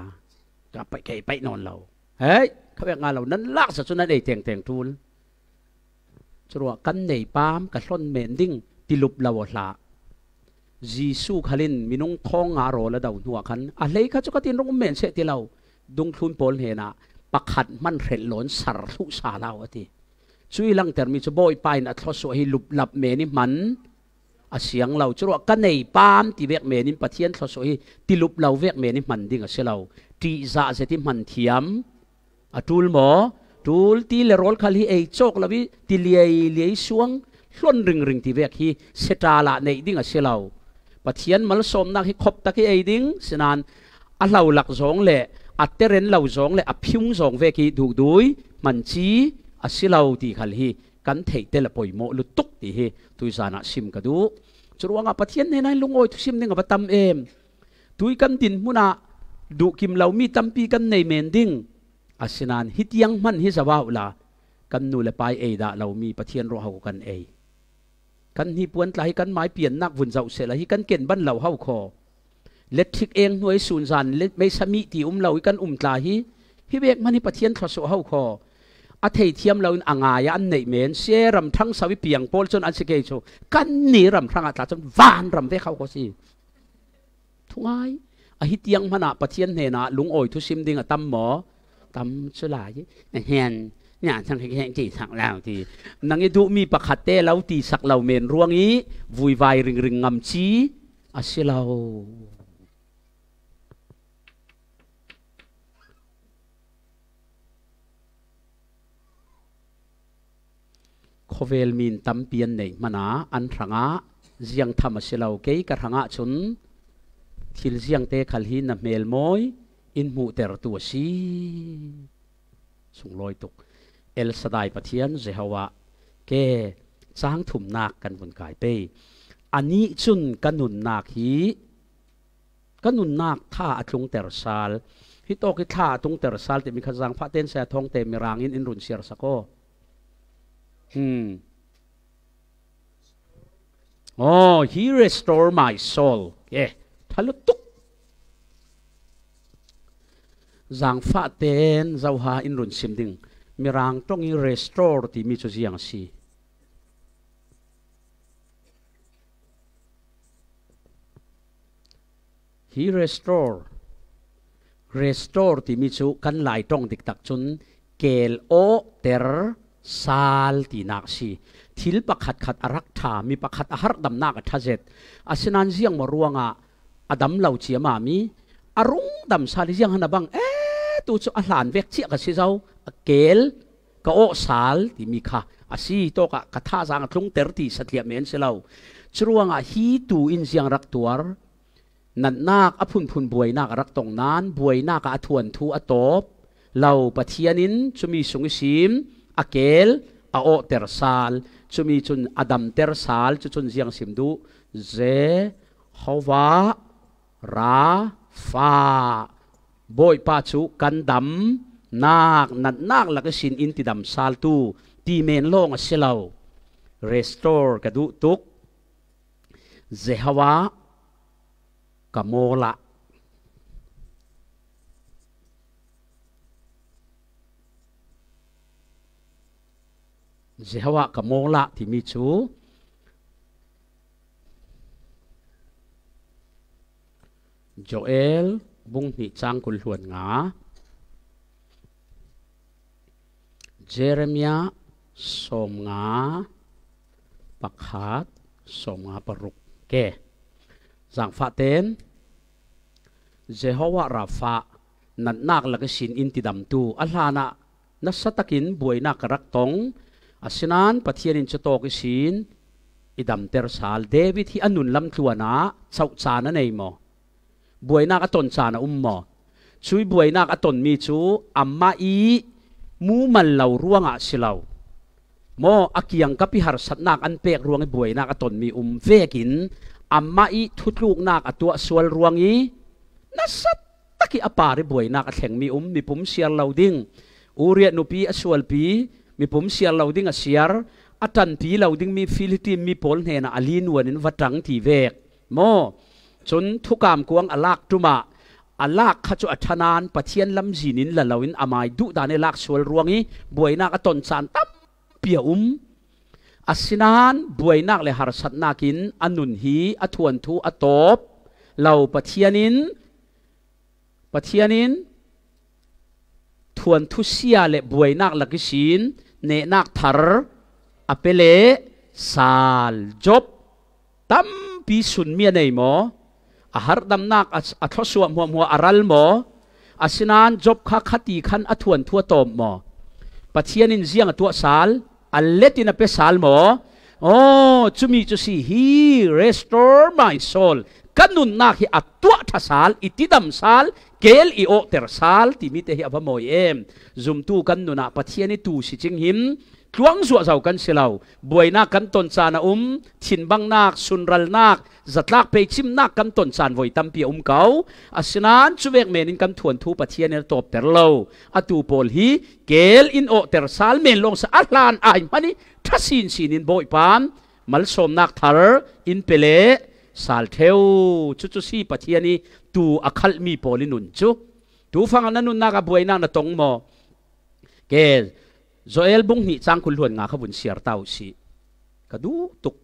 [SPEAKER 2] จะไปไกลไปนอนเราเฮ้ยเขาแบกงานเรานั้นลากสัตว์นั้นไอ้แต่งทูลจรวกันในปามกับล้นเมนดิ้งติลุบเราละจีซูขลินมีน้องท้องงาโรและดาวหัวขันอะไรเขาจะก็ตินรงเมนเสติเราดุงทุนโพลเฮนะปักขัดมันเร็ดหลนสารทุสาเราทีช่วยลังแต่มีจะบ่อยไปนะทศให้ลุบหลับเมนิมันเสียงเราจรวกันในปามที่เวกเมนิปะเทียนทศให้ติลุบเราเวกเมนิมันดิ้งเสียเราตีจ่าเสติมันเทียมตูลหมอตูลตีเลโรลคัลฮีไอโจกลาวิตีเลียช่วงล้นริงที่เวกฮีเสตาละในดิ้งเสียเราปะเทียนมัลสมนักให้คบตะกี้ไอดิ้งสนานเราหลักสองเลยอัตเตเรนเราสองเลยพิวสองเวกีดูดุยมันจีสิเราตีขัลฮีกันเทเตลปอยโมลุตุกตีฮีตุยสานะซิมกระดูจรวงปะเทียนในนั้นลุงโอยทุซิมนึงกับตำเอ็มตุยกันดินมุนาดูกิมเรามีตำปีกันในเมนดิ้งสินานฮิตยังมันฮิสวาอุลากันนูเลไปเอดาเรามีปะเทียนรอเขากันเอกันฮีปวนไหลกันไม้เปลี่ยนนักวุ่นเจ้าเสร็จแล้วฮีกันเก่นบ้านเราเข้าคอเล็ดทิกเองหน่วยสูนสันเล็ดไม่สมิตีเรากันตาฮีเบกมันฮีปะเทียนทศเข้าคออาเทเทียมเราอ่างายอันในเมนเสรำทั้งสวิเปียงโพลจนอันสเกจกันนี่รำทั้งอัตราจนวานรำไปเข้าก็สิทุกไงฮิตยังมันปะเทียนเนนะลุงโอยทุซิมดิ้งตั้มหมอตั้มสุลายเฮียนเนี่ยทั้งแห่งจีสักแล้วทีนังดูมีประคัตเต้แล้วตีสักเราเมนร่วงนี้วุยไวริงงำชีสิเราโคเวลมินตั้มเปียนในมันอันรังะเจียงทำสิเราเกยกระรังะชนทิลเจียงเตะขัลหินนับเมลมอยอินมูเตอร์ตัวซีส่งลอยตกเอลสไดปะเทียนเจฮาวะเกจ้างถุมนักกันบนกายเป้อันนี้จุนกันนุนนักฮีกันนุนนักท่าตรงเตอร์ซาลฮิโตกิท่าตรงเตอร์ซาลแต่มีขจังพระเต้นเสียทองเต็มมีรางอินรุนเชียร์สักก็he restore my soul เย่ทะลุตุกจังฟาเตนเจ้าหาอินรุนซิมดิงมีรางต้องอี restore ที่มีจุดยังสีhe restore ที่มีจุกันหลายต้องดิกตักจุนเกลโอเตอร์ซาลที่นักสีทิลปักขัดอารักธามีปักขัดอาหารดำนักทัศเจตอาศินันเสียงมารวงอดำเหล่าเชียมามีอารุงดำซาลิเสียงหันบังตัวจุอาหลานเวกเชียกับสิเจ้าเกลก็โอซาลที่มีค่ะอาศิโตกะกท่าจางตรงเตอร์ตีสัตยาเมนเสลาจรวงฮีตูอินเสียงรักตัวนันนักอภุนพุนบวยนักรักตรงนั้นบวยนักอทวนทูอตบเหล่าปะเทียนินจะมีสงสิมเกลโอเตอร์ซาลจะมีจุนอดัมเตอร์ซาลจุนเสียงสิมดูเจฮาวาราฟาบอยป้าจุกันดำนักหลักสินอินติดำซาลตูตีเมนโลงเสลา restore กระดูตุกเจฮาวากะโมละเจฮาวะกับโมละที่มีชูโจเอลบุงหิจางกุลหวนงาเจเรมียสมงาปักฮัดสมงาปรุกเกจังฟาเตนเจฮาวะราฟานันนักลักสินอินติดัมตูอัลลานะนัสตะกินบวยนักรักตงอาศินันปะเทียนินจะโตกิสินอิดัมเตอร์ซาลเดวิดที่อนุนลำตัวนะเจ้าจานะในหมอบวยนักอตนจานะหมอช่วยบวยนักอตนมีชูอัมมาอีมูมันเหล่าร่วงสิเหล่าหมออากียงกับพิหารสัตนักอันเปกร่วงบวยนักอตนมีเวกินอัมมาอีทุลูกนักตัวสวลร่วงอีนัสตะกี้อปาริบวยนักแข่งมีมีปุ่มเสียเหล่าดิ้งอูเรียนุปีอสวลปีมีผมเสียเราดิ้งเสียร์อัตันปีเราดิ้งมีฟิลิปปินส์มีโพลเฮนะอลีนวันนี้วัดรังทีเวกโมจนทุกามกวงอลักตุมา อลากขจุอัธนานปะเทียนลำจีนินละลาวินอามายดุดานลากสวลรวงีบวยนักตนสานตับเปียอัสินานบวยนักเลหารสัตนากินอนุนฮีอทวนทูอตบเหล่าปะเทียนินทวนทุเสียเลบวยนักลักษินเนนักทาร์อเปเลสาลจบตั้มปีสุนเมียในหมออาหารดำนักอัทสวมหัวอารัลหมออาสินานจบข้าคติขันอทวนทั่วตมหมอปะเทียนินเสียงตัวสาลอัลเลตินเปสาลหมอโอ้จุมีจุสีฮี restore my soul กันนุนนักฮีอัตัวทัสาลอิติดัมสาลเกลอีโอเตอร์สาลที่มิเตฮีอภโมยซุมตูกันนุนปะเทียนิตูสิจิงหิมทวงสวดเจ้ากันเสลาบวยนักกันตนสานาถินบังนักสุนรัลนักจัดลักไปชิมนักกันตนสานไว้ตั้มเปียเก่าอาสนานจุเวกเมนินกันทวนทูปะเทียนตบเตอร์เลาอตูโพลฮีเกลอินโอเตอร์สาลเมนลงสะอัลลานไอมันนี่ทัศนินโบยปามมัลสมนักทาร์อินเปเลสาลเทวจุสีปะเทียนีตูอัคลมีโพลินุนจุตูฟังนั้นนุนนักบวยนักนตงโมเกลโจเอลบุงหิจังคุณล้วนงาขบุญเสียร์เต้าสิกระดูตุก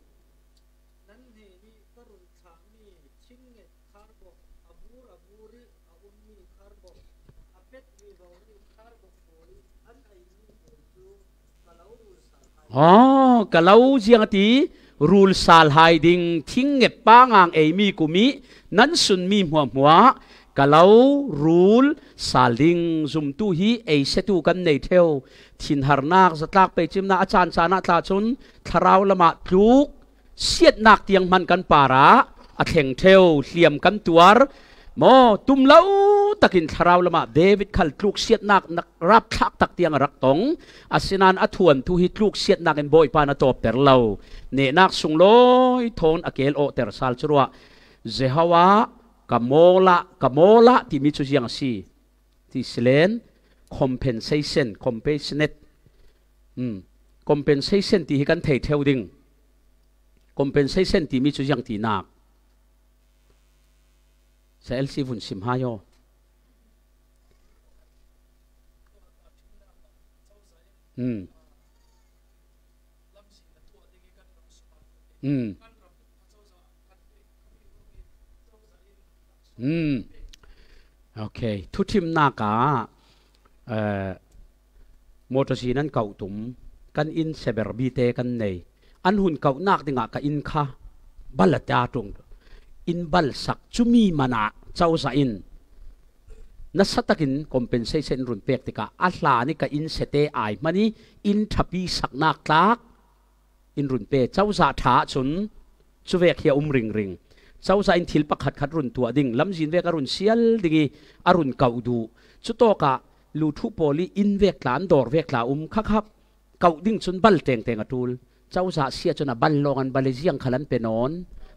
[SPEAKER 2] อ๋อกะเลาเจียงตีรูลสาลไฮดิงทิ้งเก็บป้างางเอมีกุมินั้นสุนมีหัวกะเลารูลสาลิงซุมตูฮีเอเซตูกันในเทวทินหารนักสตากไปจิมนาอาจารย์สานาตาชุนทาราวละมาทุกเสียดนักเตียงมันกันป่าระอเถงเทวเหลี่ยมกันตัวโมตุมเล่าตะกินทาราวละมาเดวิดขัลทุกเสียดนักรับทักตักเตียงรักตงอาศินานอทวนทุฮิทุกเสียดนักเอ็นโบยปานตบเตอร์เล่าเนนักสุงลอยทนอเกลโอเตอร์ซาลชัวเจฮาวะกะโมละที่มีจุดยังสีที่เสลน compensation compassionate compensation ที่ให้กันเทเทวดิ่ง compensation ที่มีจุดยังที่นักเซลซีฟุนสิมฮายโอโอเคทุกทีมนากาโมโตซีนั้นเก่าตุ่มกันอินเซเบอร์บีเตกันในอันหุ่นเก่านักดิงะกันอินค่ะบัลตาตรงอินบัลสักจุมีมานะเจ้าสอินนัสตักินคอมเพนเซชันรุนเปียกติกาอัลลานี่ก็อินเสเตไอมันนี่อินทับปีสักนักลักอินรุนเปียเจ้าสาถาชนช่วยเขียริงเจ้าใจอินทิลปักขัดรุนตัวดิ่งลำจินเวกอรุณเซียลดิ่งอรุณเก่าดูชุดโตกะลูทุโพลีอินเวกหลานดอร์เวกหลาครับเก่าดิ่งชนบัลเตงอตูลเจ้าจะเสียจนบัลลงันบัลเลเซียงขลันเป็นนอน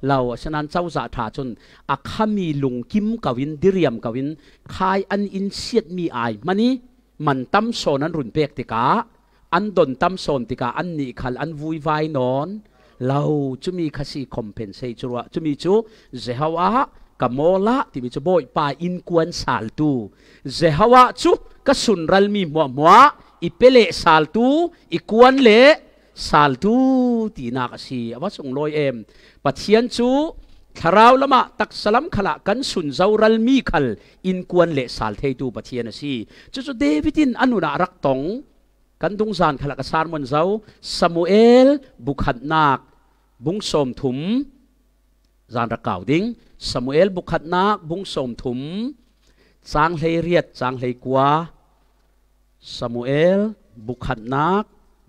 [SPEAKER 2] เราฉะนั้นเจ้าจะถาจนอักขมีลุงกิมกวินดิเรียมกวินคายอันอินเสียดมีไอมันนี่มันตั้มโซนันรุนเปียกติกาอันดนตั้มโซนติกาอันนี้ขันอันวุยไวนอนเราจะมีคสีคอมเพนเซชัวจะมีจูเจฮาวะกับโมละที่มีจูบอยปาอินกวนสาลตูเจฮาวะจูกสุนรัลมีมัวอีเปเลสาลตูอีกวนเลสาลตูตีนักสีอวัสงลอยปัจเจียนจูทาราวละมาตักสลัมขละกันสุนเจ้ารัลมีขลอินกวนเลสาลเทตูปัจเจียนสีจูเดวิดินอนุนารักตงกันดุงซานขละกษารมันเจ้าซามูเอลบุขัดนักบุงสมถุมจานรักเก่าดิ้งซามูเอลบุขัดนักบุงสมถุมจางเฮเรียดจางเฮกัวซามูเอลบุขัดนัก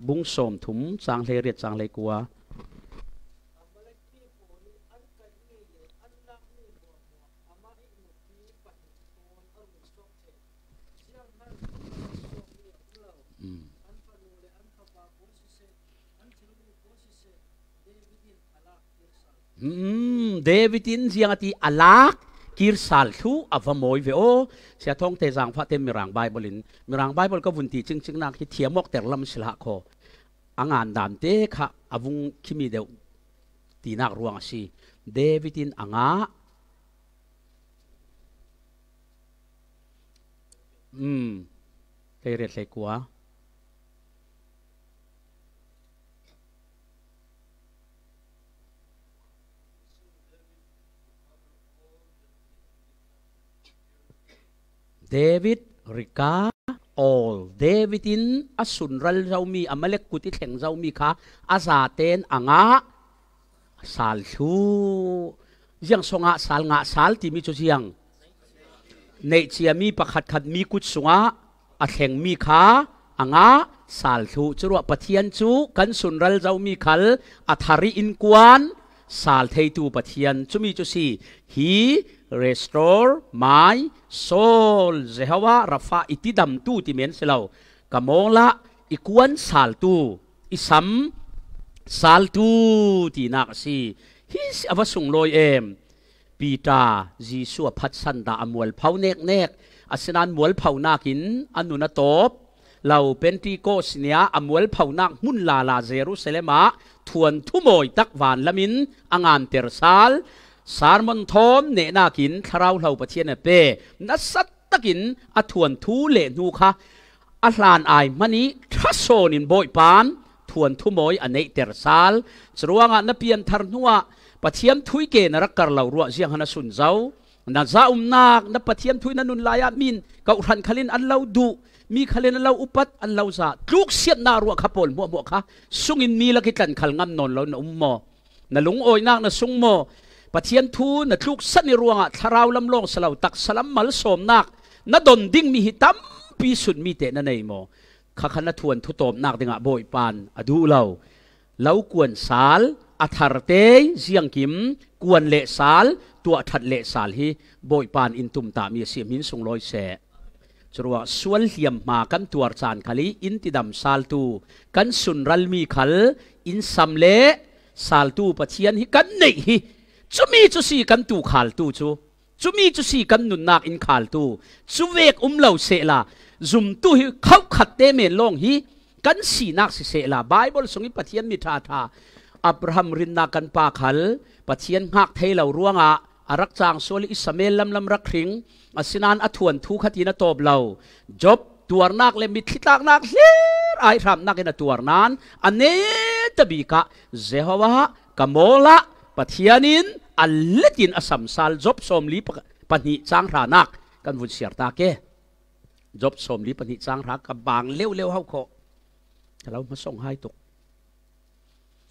[SPEAKER 2] บุงสมถุมจางเฮเรียดจางเฮกัวเดวิดินเสียงที่อัลลักกิรสัลทูอัฟมอยเวโอเสียท้องเตจังฟาเตมิรังไบเบิลินมิรังไบเบิลก็วุ่นที่จึงนักที่เทียมอกแต่ลำสละโคอ่างานดามเตค่ะอวุงคิมีเดวตีนักรวงสิเดวิดินอ่าง เลยเรียดเลยกัวเดวิดริกาall David in asun ral zaumi amalek kuti theng zaumi kha aza ten anga sal thu jiang songa sal nga sal ti mi chu jiang nei chia mi pakhat khat mi kut sunga a theng mi kha anga sal thu churwa pathian chu kan sun ral zaumi khal athari in kwan sal thei tu pathian chumi chu si hi restore my soul Jehovah Rapha itidam tu ti men selo kamola ikuan sal tu isam sal tu ti nak si his avasung loi em pita jisu phat san da amwal phau nek nek asinan mual phau nakin anuna top lau pentecost nia amwal phau nak mun la la Jerusalema thuan thumoi tak van lamin angan tersal Sarmon Tom ne nakin tharau lau pathian pe nasat takin athuan thu le nu kha ahlan ai mani thasonin boy pan thuan thu moi anei tersal chruanga na pian thar nuwa pathiam thui ke narakar lau ruwa jiang hana sun zau na za nak na pathiam thui na nun laya min ka uran khalin an lau du mi khalin an lau upat an lau za tluk siat na ruwa khapol mo mo kha sungin mi lakitlan khal ngam non lo na ummo na lung oi nak na sung mo pathian thu na tluk sani ruanga tharau lam long salau tak salam mal som nak na don ding mi hitam pi sun mi te na nei mo kha khana thuan thu tom nak dinga boy pan adu lau kwan sal athar te jiang kim kwan le sal tua that le sal hi boy pan in tum ta mi sim hin sung loi se chruwa sual hiam ma kan tuar chan khali in tidam sal tu kan sun ral mi khal in sam le sal tu pathian hi kan nei hi chumi chu si kan tu khal tu chu chumi chu si kan nun nak in khal tu chu vek lo se la zum tu hi khau khat te men long hi kan si nak si se la bible sungi pathian mi tha Abraham rin na kan pa khal pathian ngak thei lo ruanga arak chang soli Ismael lam rak ring asinan athuan thu khatina top lo job tuar nak le mi thitak nak hler ai ram nak ina tuar nan ane tabika Jehovah kamola pathianin alletin asam sal job somli pani chang ranak kan vun siar ta ke job somli pani chang rak ka bang lew hau kho kalau ma song hai tuk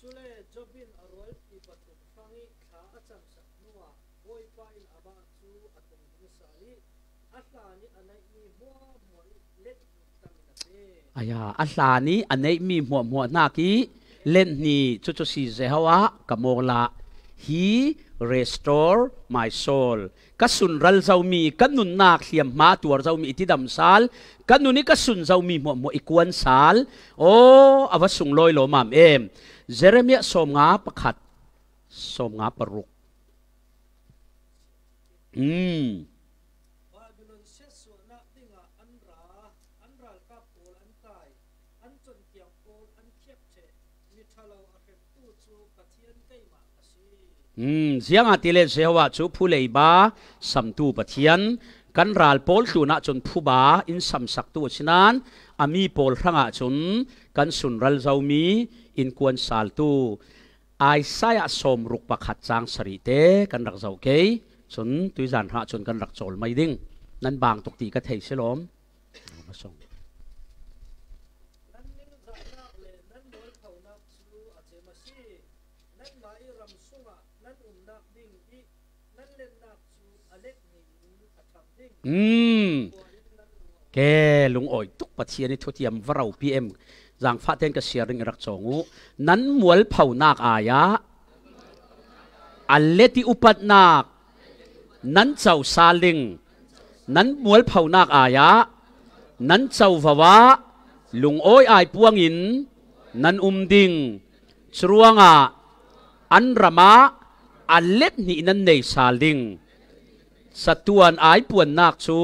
[SPEAKER 3] chule jobin arol pi patum fangi kha acham sak nuwa boy pa in aba chu atung misali atlani anai mi mo let tamina pe
[SPEAKER 2] aya atlani anai mi mo na ki len ni chu si Jehovah kamola He restore my soul. Kasun ral zau mi kanun nak liam ma tuar zau mi itidam sal kanuni kasun zau mi mo ikuan sal o avasung loi lo mam em Jeremiah som nga pakhat som nga paruk
[SPEAKER 3] Babylon sesu na dinga anra ka pol an kai an chon kiam pol an khep che mi thalo ahem tu chu pathian kai ma
[SPEAKER 2] Siang atile sewa chu phulei ba samtu pathian kan ral pol tuna chun phuba in samsak tu chinan ami pol ranga chun kan sun ral zaumi in kwan sal tu ai saya som ruk pakhat chang sari te kan rak zau ke chun tuizan ha chun kan rak chol mai ding nan bang tok ti ka thei selom ma song ke lung oi tuk pathian ni thotiam varau pm jang fa ten ka sharing rak chongu nan mual phau nak aya alleti upat nak nan chau saling nan mual phau nak aya nan chau vawa lung oi ai puangin nan ding chruanga an rama allet ni nan nei saling satuan ai puan nak chu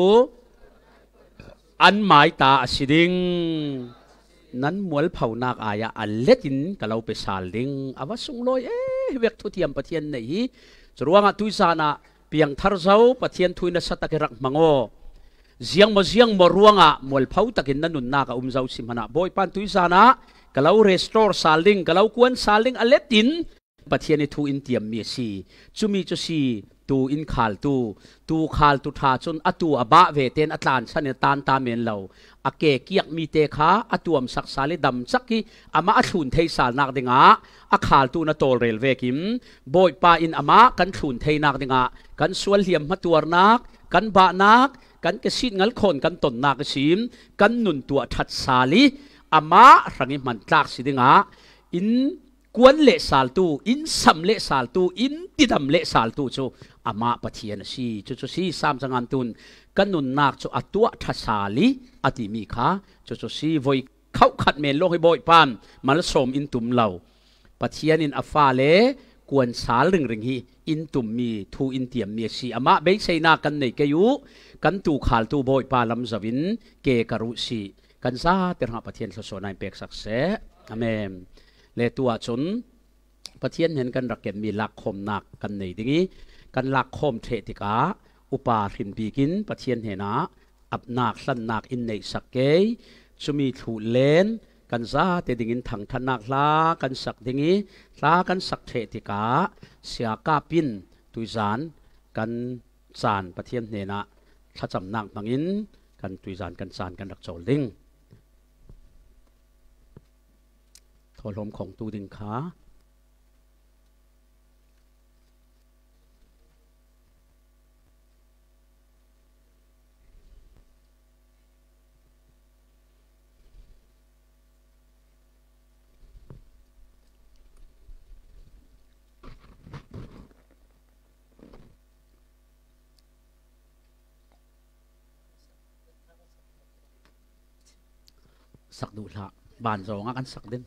[SPEAKER 2] an mai ta asiding nan mual phau nak aya alletin kalau pe saling awasung loi wek thutiam pathian nei hi chruanga tuisana piang thar zau pathian thuina satakirak mango เสียงมาร่วงมวลเผาตะกินนั่นนุนนากะเจ้าสิมหนะบ่อยปานตุยซานะกะเลาเรสตอร์ซาลิงกะเลากวนซาลิงอเลตินปะเทียนในทูอินเตียมเมียซีจุมีจุซีตูอินขาลตูขาลตูทาจนอตูอบะเวเตนอัตลานชันตานตาเมนเหลาอเกเกียกมีเตขาอตูมสักสาลิดำสักกีอามาชุนเทสานักดิงะอขาลตูนโตเรลเวกิมบ่อยปาอินอามากันชุนเทนักดิงะกันสวลเหลี่ยมมาตัวนักกันบะนักกันกสิทงัลคนกันตนนักสิมกันนุนตัวทัดสาลีอามารังิมันตักสิดิงะอินกวนเละสาลตูอินสัมเละสาลตูอินติดำเละสาลตูโจอามาปะเทียนสีจุสีสามสังอันตุนกันนุนนักโจอตัวทัดสาลีอติมีขาจุสีไว้เข้าขัดเมนโลกให้บ่อยปานมาละสมอินตุมเหล่าปะเทียนินอัฟาเลกวนสาลึงริงฮีอินตุมมีทูอินเตียมเมียสีอามาเบยเซนากันในเกยุกันตูขานตูบ่อยปาลำสวินเกกรุสีกันซาเตระปะเทียนสนายเปกสักเสอเมนเลตัวจนปะเทียนเห็นกันรักเก็บมีหลักคมหนักกันในทีนี้กันหลักคมเทติกาอุปาหินปีกินปะเทียนเห็นนะอับนักสั้นนักอินในสักเกยจะมีถูเลนกันซาเตดิงินถังทนักลากันสักดิงิลากันสักเทติกาเสียกาปินตุยจานกันจานปะเทียนเห็นนะถ้าจำนักบางอินกันตุยจานกันจานกันรักโจลิงทอลมของตูดิงขาสักดูละบานสองกันสักเด่น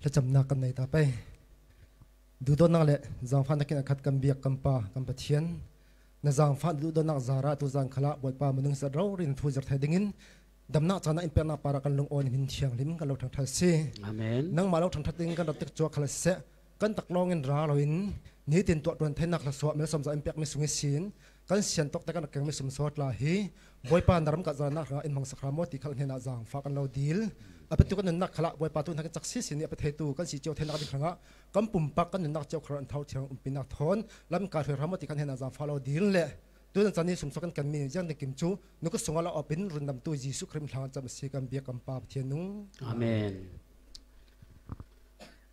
[SPEAKER 5] และจำนักกันในตาไปดูโดนนักเละจางฟันนักกินขัดกันเบียกกันปากันปะเทียนในจางฟันดูโดนนักซาระตัวจางขละบวชปามันนึงสะเราเรียนทูจักไทยดิ่งดำนักจานะอินเปียนาปารักันลงโอนหินเชียงลิมกันเราทางทัศซีนั่งมาเราทางทัศดิ่งกันเราติดจัวขละเสะกันตักลองเงินราเราอินนี้ตินตัวดวนไทยนักละสวะเมื่อสมใจอินเปียกไม่สูงสินกันเสียนตกแต่กันนักเก่งไม่สมสวดลาฮีบวชปานดำกับจานะเราอินมังสักรามติขันเห็นจางฟ้ากันเราดีลอภิตุกันนักขละบวยปาตุนักจักซีสินีอภิเทตุกันสีเจียวเทนักดิครั้งกันปุ่มปักกันนักเจียวครันเท้าเชียงปีนักทอนลำการเทรามติกันเห็นอาจารย์ฟาโลดีนเละตัวนั้นจันนี้สมสกันกันมีอย่างในกิมจูนุก็ส่งเราออกเป็นรุ่นดำตัวยิสุคริมทางจะมาเสียกันเบียกันปาเทียนุง
[SPEAKER 2] อาเมน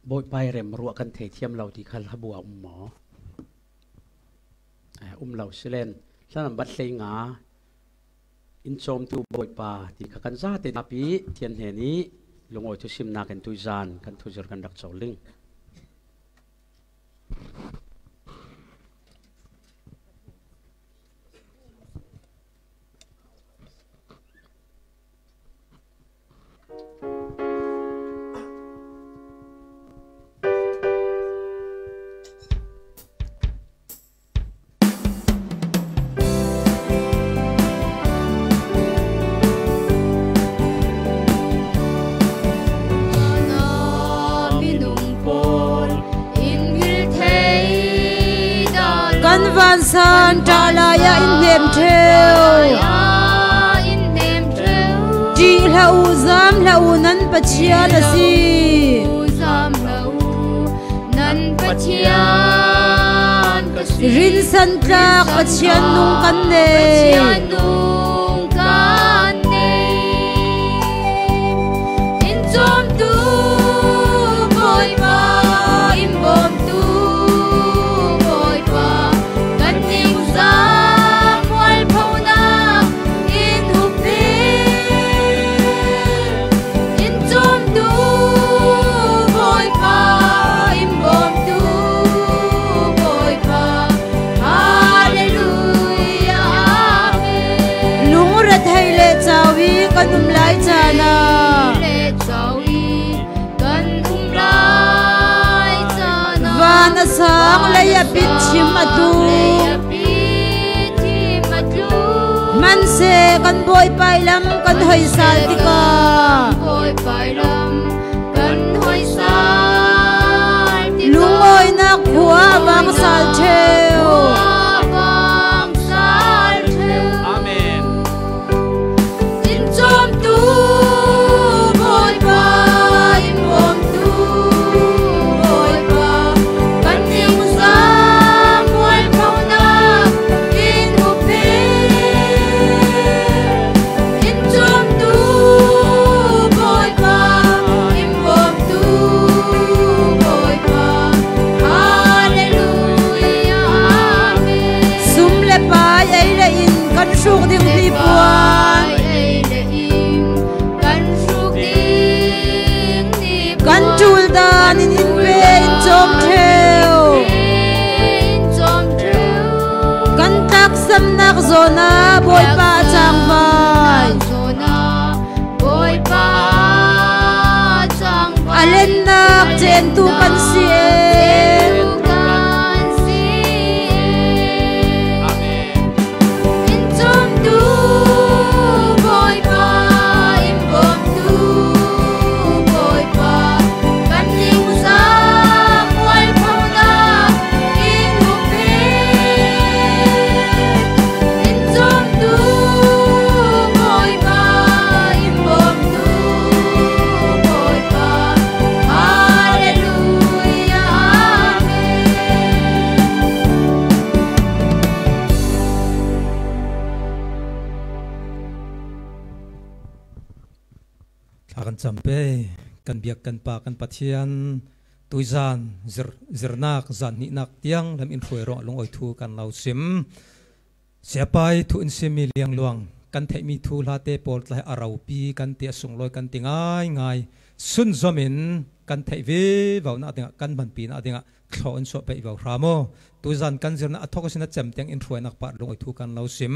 [SPEAKER 2] บวยไปเร็มรัวกันเทียมเราที่ขันขบัวหมอเราเสลนฉะนั้นบัดเลยงาอินโซมตูบอยปาที่ขันซาเตนาปีเทียนเฮนี้ลงโอทุชิมนากันตุจานกันทุจรกันดักโจลิง
[SPEAKER 1] san san talaya in dem theu ji lau zam lau nan pachian asi rin san tlak pachian nung kan ne in som tu boy pa in bom tu boy pa kan ning sa wal phona in hupe in som tu boy pa in bom tu boy pa hallelujah lungrat hai le chawi kanum lai chana Vana sang laya pit chimatu Man se kan boy pailam kan hoy sal tika Lungoy na kuwa bang sal cheo
[SPEAKER 2] Amen.
[SPEAKER 1] In som tu boy pa in bom tu boy pa kan ning sa boy phona in hupe in som tu boy pa in bom tu boy pa hallelujah sum le pa ai le in kan shuk ding di puan kan chul dan in ve in chom theu kan tak sam nak zona boy pa chang vai alen nak chen tu kan sien
[SPEAKER 2] Amen.
[SPEAKER 1] in chom tu boy pa in bom tu boy pa kan ning sa wal phona in hupe in chom tu boy pa in bom tu boy pa hallelujah
[SPEAKER 6] Akan sampai kan biak kan pa kan pathian tuizan zirnak zan ni nak tiang lam in phoi ro long oi thu kan lau sim siapai thu in sim liang luang kan thei mi thu la te pol tlai arau pi kan te sung loi kan tingai ngai sun zomin kan thei ve vau na tinga kan ban pi na tinga thlo in so pe vau ramo tuizan kan zirna athok sina chem tiang in phoi nak pa long oi thu kan lau sim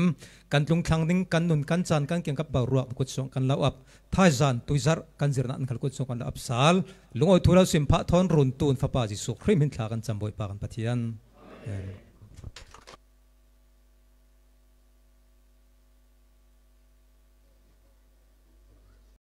[SPEAKER 6] kan tlung thlang ding kan nun kan chan kan keng kap ba ruak kut song kan lau ap Thaisan tuizar kan zirna an khalkut song kan lau ap sal lungoi thu lau sim pha thon run tun fa pa ji su khrim hin thla kan chamboi pa kan pathian